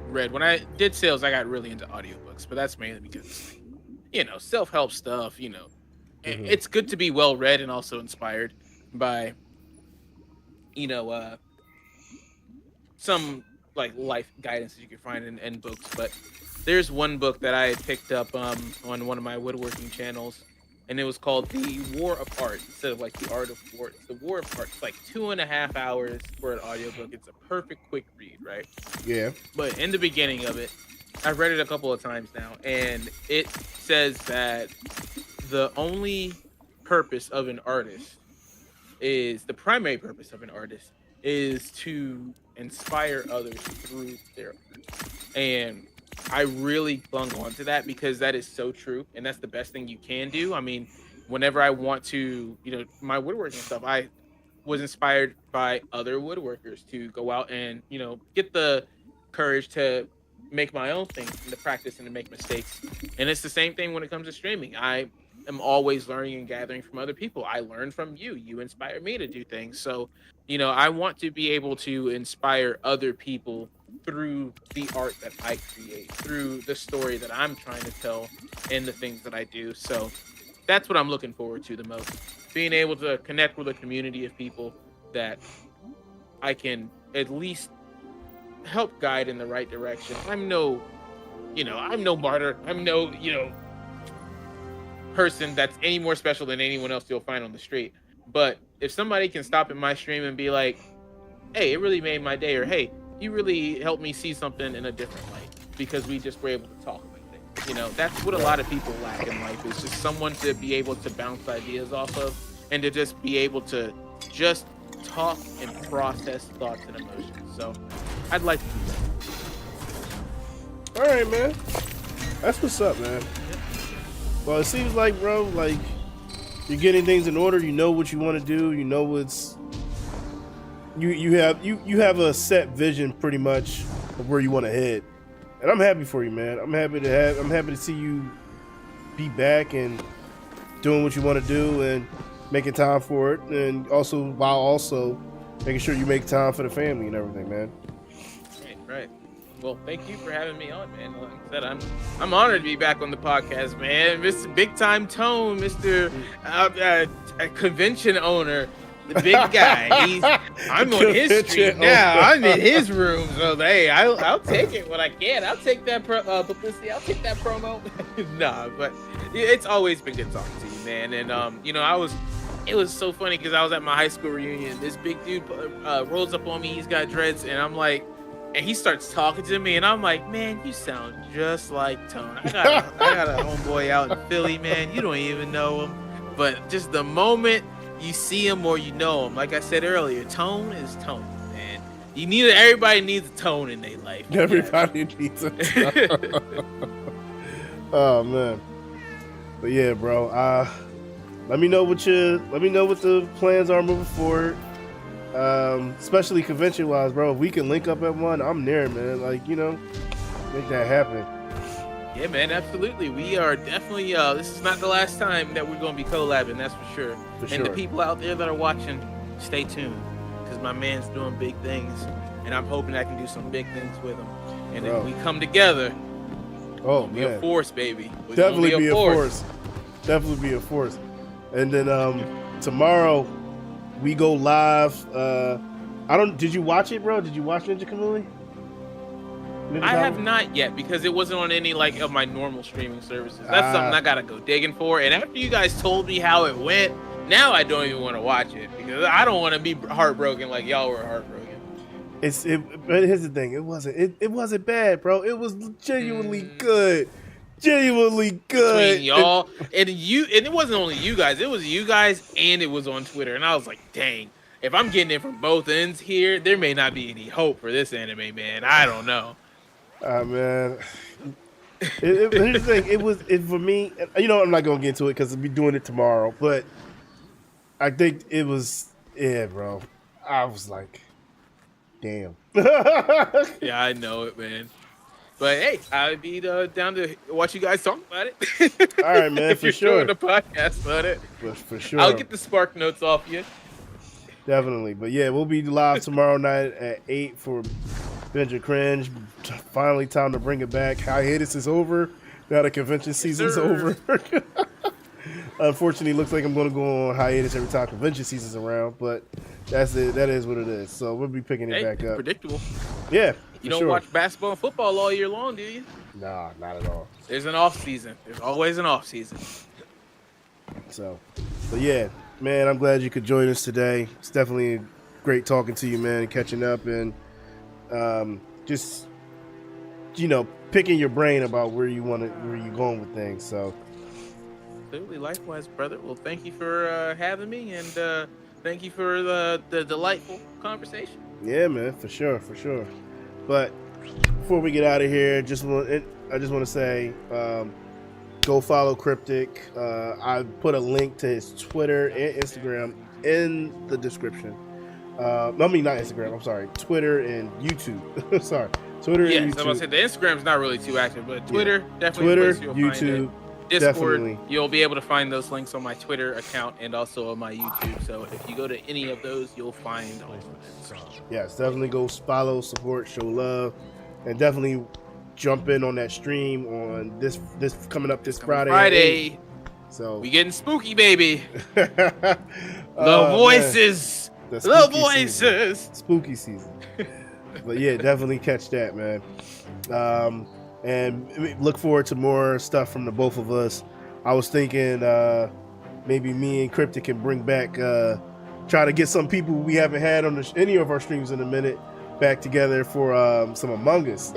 read when I did sales. I got really into audiobooks, but that's mainly because self-help stuff. It's good to be well read and also inspired by some like life guidance that you can find in books. But there's one book that I picked up on one of my woodworking channels, and it was called The War of Art instead of like The Art of War. It's The War of Art. It's like 2.5 hours for an audiobook. It's a perfect quick read, right? Yeah. But in the beginning of it, I've read it a couple of times now, and it says that the only purpose of an artist the primary purpose of an artist is to inspire others through their art. And I really clung on to that because that is so true, and that's the best thing you can do. I mean, whenever I want to, my woodworking stuff, I was inspired by other woodworkers to go out and, get the courage to make my own things and to practice and to make mistakes. And it's the same thing when it comes to streaming. I am always learning and gathering from other people. I learn from you. You inspire me to do things. So, I want to be able to inspire other people through the art that I create, through the story that I'm trying to tell and the things that I do. So that's what I'm looking forward to the most. Being able to connect with a community of people that I can at least help guide in the right direction. I'm no martyr. I'm no, person that's any more special than anyone else you'll find on the street. But if somebody can stop at my stream and be like, hey, it really made my day, or hey, you really helped me see something in a different light because we just were able to talk about things. That's what a lot of people lack in life, is just someone to be able to bounce ideas off of and to just be able to just talk and process thoughts and emotions. So I'd like to do that. All right, man. That's what's up, man. Well, it seems like, bro, like you're getting things in order. You know what you want to do. You know what's you have a set vision pretty much of where you want to head, and I'm happy for you, man. I'm happy to see you be back and doing what you want to do and making time for it, and also making sure you make time for the family and everything, man. Right. Well, thank you for having me on, man. Like I said, I'm honored to be back on the podcast, man. Mr. Big Time Tone, Mr. Convention owner, the big guy. I'm on his street now. I'm in his room, so hey, I'll take it when I can. I'll take that publicity. I'll take that promo. Nah, but it's always been good talking to you, man. And it was so funny because I was at my high school reunion. This big dude rolls up on me. He's got dreads, and I'm like. And he starts talking to me, and I'm like, man, you sound just like Tone. I got a homeboy out in Philly, man. You don't even know him. But just the moment you see him or you know him, like I said earlier, Tone is Tone, man. Everybody needs a Tone in their life. Everybody needs a Tone. Oh, man. But yeah, bro. Let me know what the plans are moving forward. Especially convention wise, bro. If we can link up at one, I'm there, man. Like, make that happen. Yeah, man, absolutely. We are definitely this is not the last time that we're gonna be collabing, that's for sure. And the people out there that are watching, stay tuned, because my man's doing big things, and I'm hoping I can do some big things with him. And if we come together, oh be a force, baby. Definitely be a force. Definitely be a force. And then tomorrow we go live. Did you watch it, bro? Did you watch Ninja Kamui? I have not yet because it wasn't on any of my normal streaming services. That's something I gotta go digging for. And after you guys told me how it went, now I don't even want to watch it because I don't want to be heartbroken like y'all were heartbroken. But here's the thing: it wasn't bad, bro. It was genuinely good. Genuinely good. Between y'all and it wasn't only you guys. It was you guys, and it was on Twitter. And I was like, dang, if I'm getting it from both ends here, there may not be any hope for this anime, man. I don't know. Man. Here's the thing. It for me. I'm not gonna get into it because I'll be doing it tomorrow. But I think it was, bro. I was like, damn. Yeah, I know it, man. But hey, I'd be down to watch you guys talk about it. All right, man. If for you're sure. doing the podcast about it, for sure. I'll get the spark notes off you. Definitely. But yeah, we'll be live tomorrow night at 8 for Binge or Cringe. Finally, time to bring it back. Hiatus is over. Now the convention season's over. Unfortunately, it looks like I'm going to go on hiatus every time convention season's around, but that's it. That is what it is. So we'll be picking it back up. Predictable. Yeah. You don't watch basketball and football all year long, do you? Nah, not at all. There's an off season. There's always an off season. So, but yeah, man, I'm glad you could join us today. It's definitely great talking to you, man, and catching up and just, picking your brain about where you're going with things. So. Absolutely, likewise, brother. Well, thank you for having me, and thank you for the delightful conversation. Yeah, man, for sure. But before we get out of here, I just want to say, go follow Kryptik. I put a link to his Twitter and Instagram in the description. Not Instagram. I'm sorry, Twitter and YouTube. Sorry, Twitter and YouTube. I was about to say the Instagram's not really too active, but Twitter definitely. Twitter, you'll YouTube. Find it. Discord, definitely. You'll be able to find those links on my Twitter account and also on my YouTube. So if you go to any of those, you'll find all of it. Yes, definitely go follow, support, show love, and definitely jump in on that stream on this coming up this Friday. So we getting spooky, baby. The voices. The voices. Spooky season. But yeah, definitely catch that, man. And look forward to more stuff from the both of us. I was thinking maybe me and Kryptik can bring back, try to get some people we haven't had on any of our streams in a minute back together for some Among Us.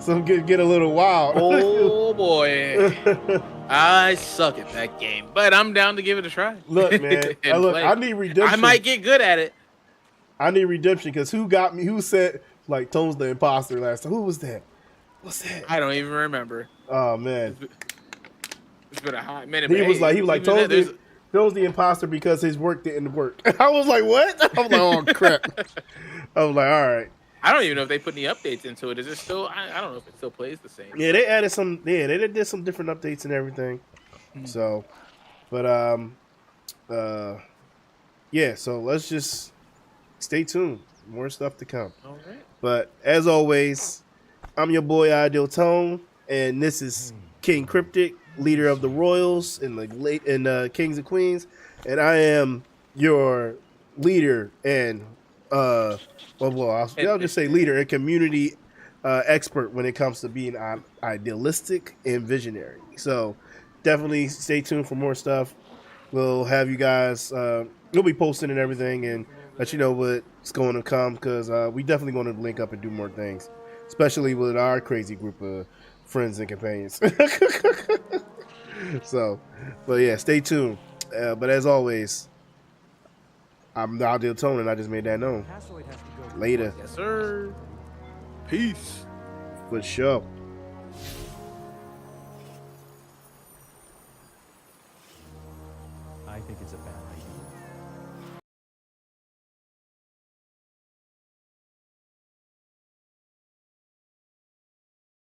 So get a little wild. Oh boy, I suck at that game, but I'm down to give it a try. Look, man, I need redemption. I might get good at it. I need redemption because who got me? Who said like Tone's the imposter last time? Who was that? What's that? I don't even remember. Oh man, it's been a hot minute. He was like Tone's the imposter because his work didn't work. I was like, what? I was like, oh crap. I was like, all right. I don't even know if they put any updates into it. Is it still? I don't know if it still plays the same. Yeah, they added some. Yeah, they did some different updates and everything. So, but yeah. So let's just stay tuned. More stuff to come. All right. But as always, I'm your boy Ideal Tone, and this is King Kryptik, leader of the Royals in the Kings and Queens, and I am your leader and I'll just say leader and community expert when it comes to being idealistic and visionary. So definitely stay tuned for more stuff. We'll have you guys. We'll be posting and everything, and let you know what's going to come because we definitely going to link up and do more things, especially with our crazy group of friends and companions. So, but yeah, stay tuned. But as always, I'm the Ideal Tone, and I just made that known. Later. Yes, sir. Peace. For sure.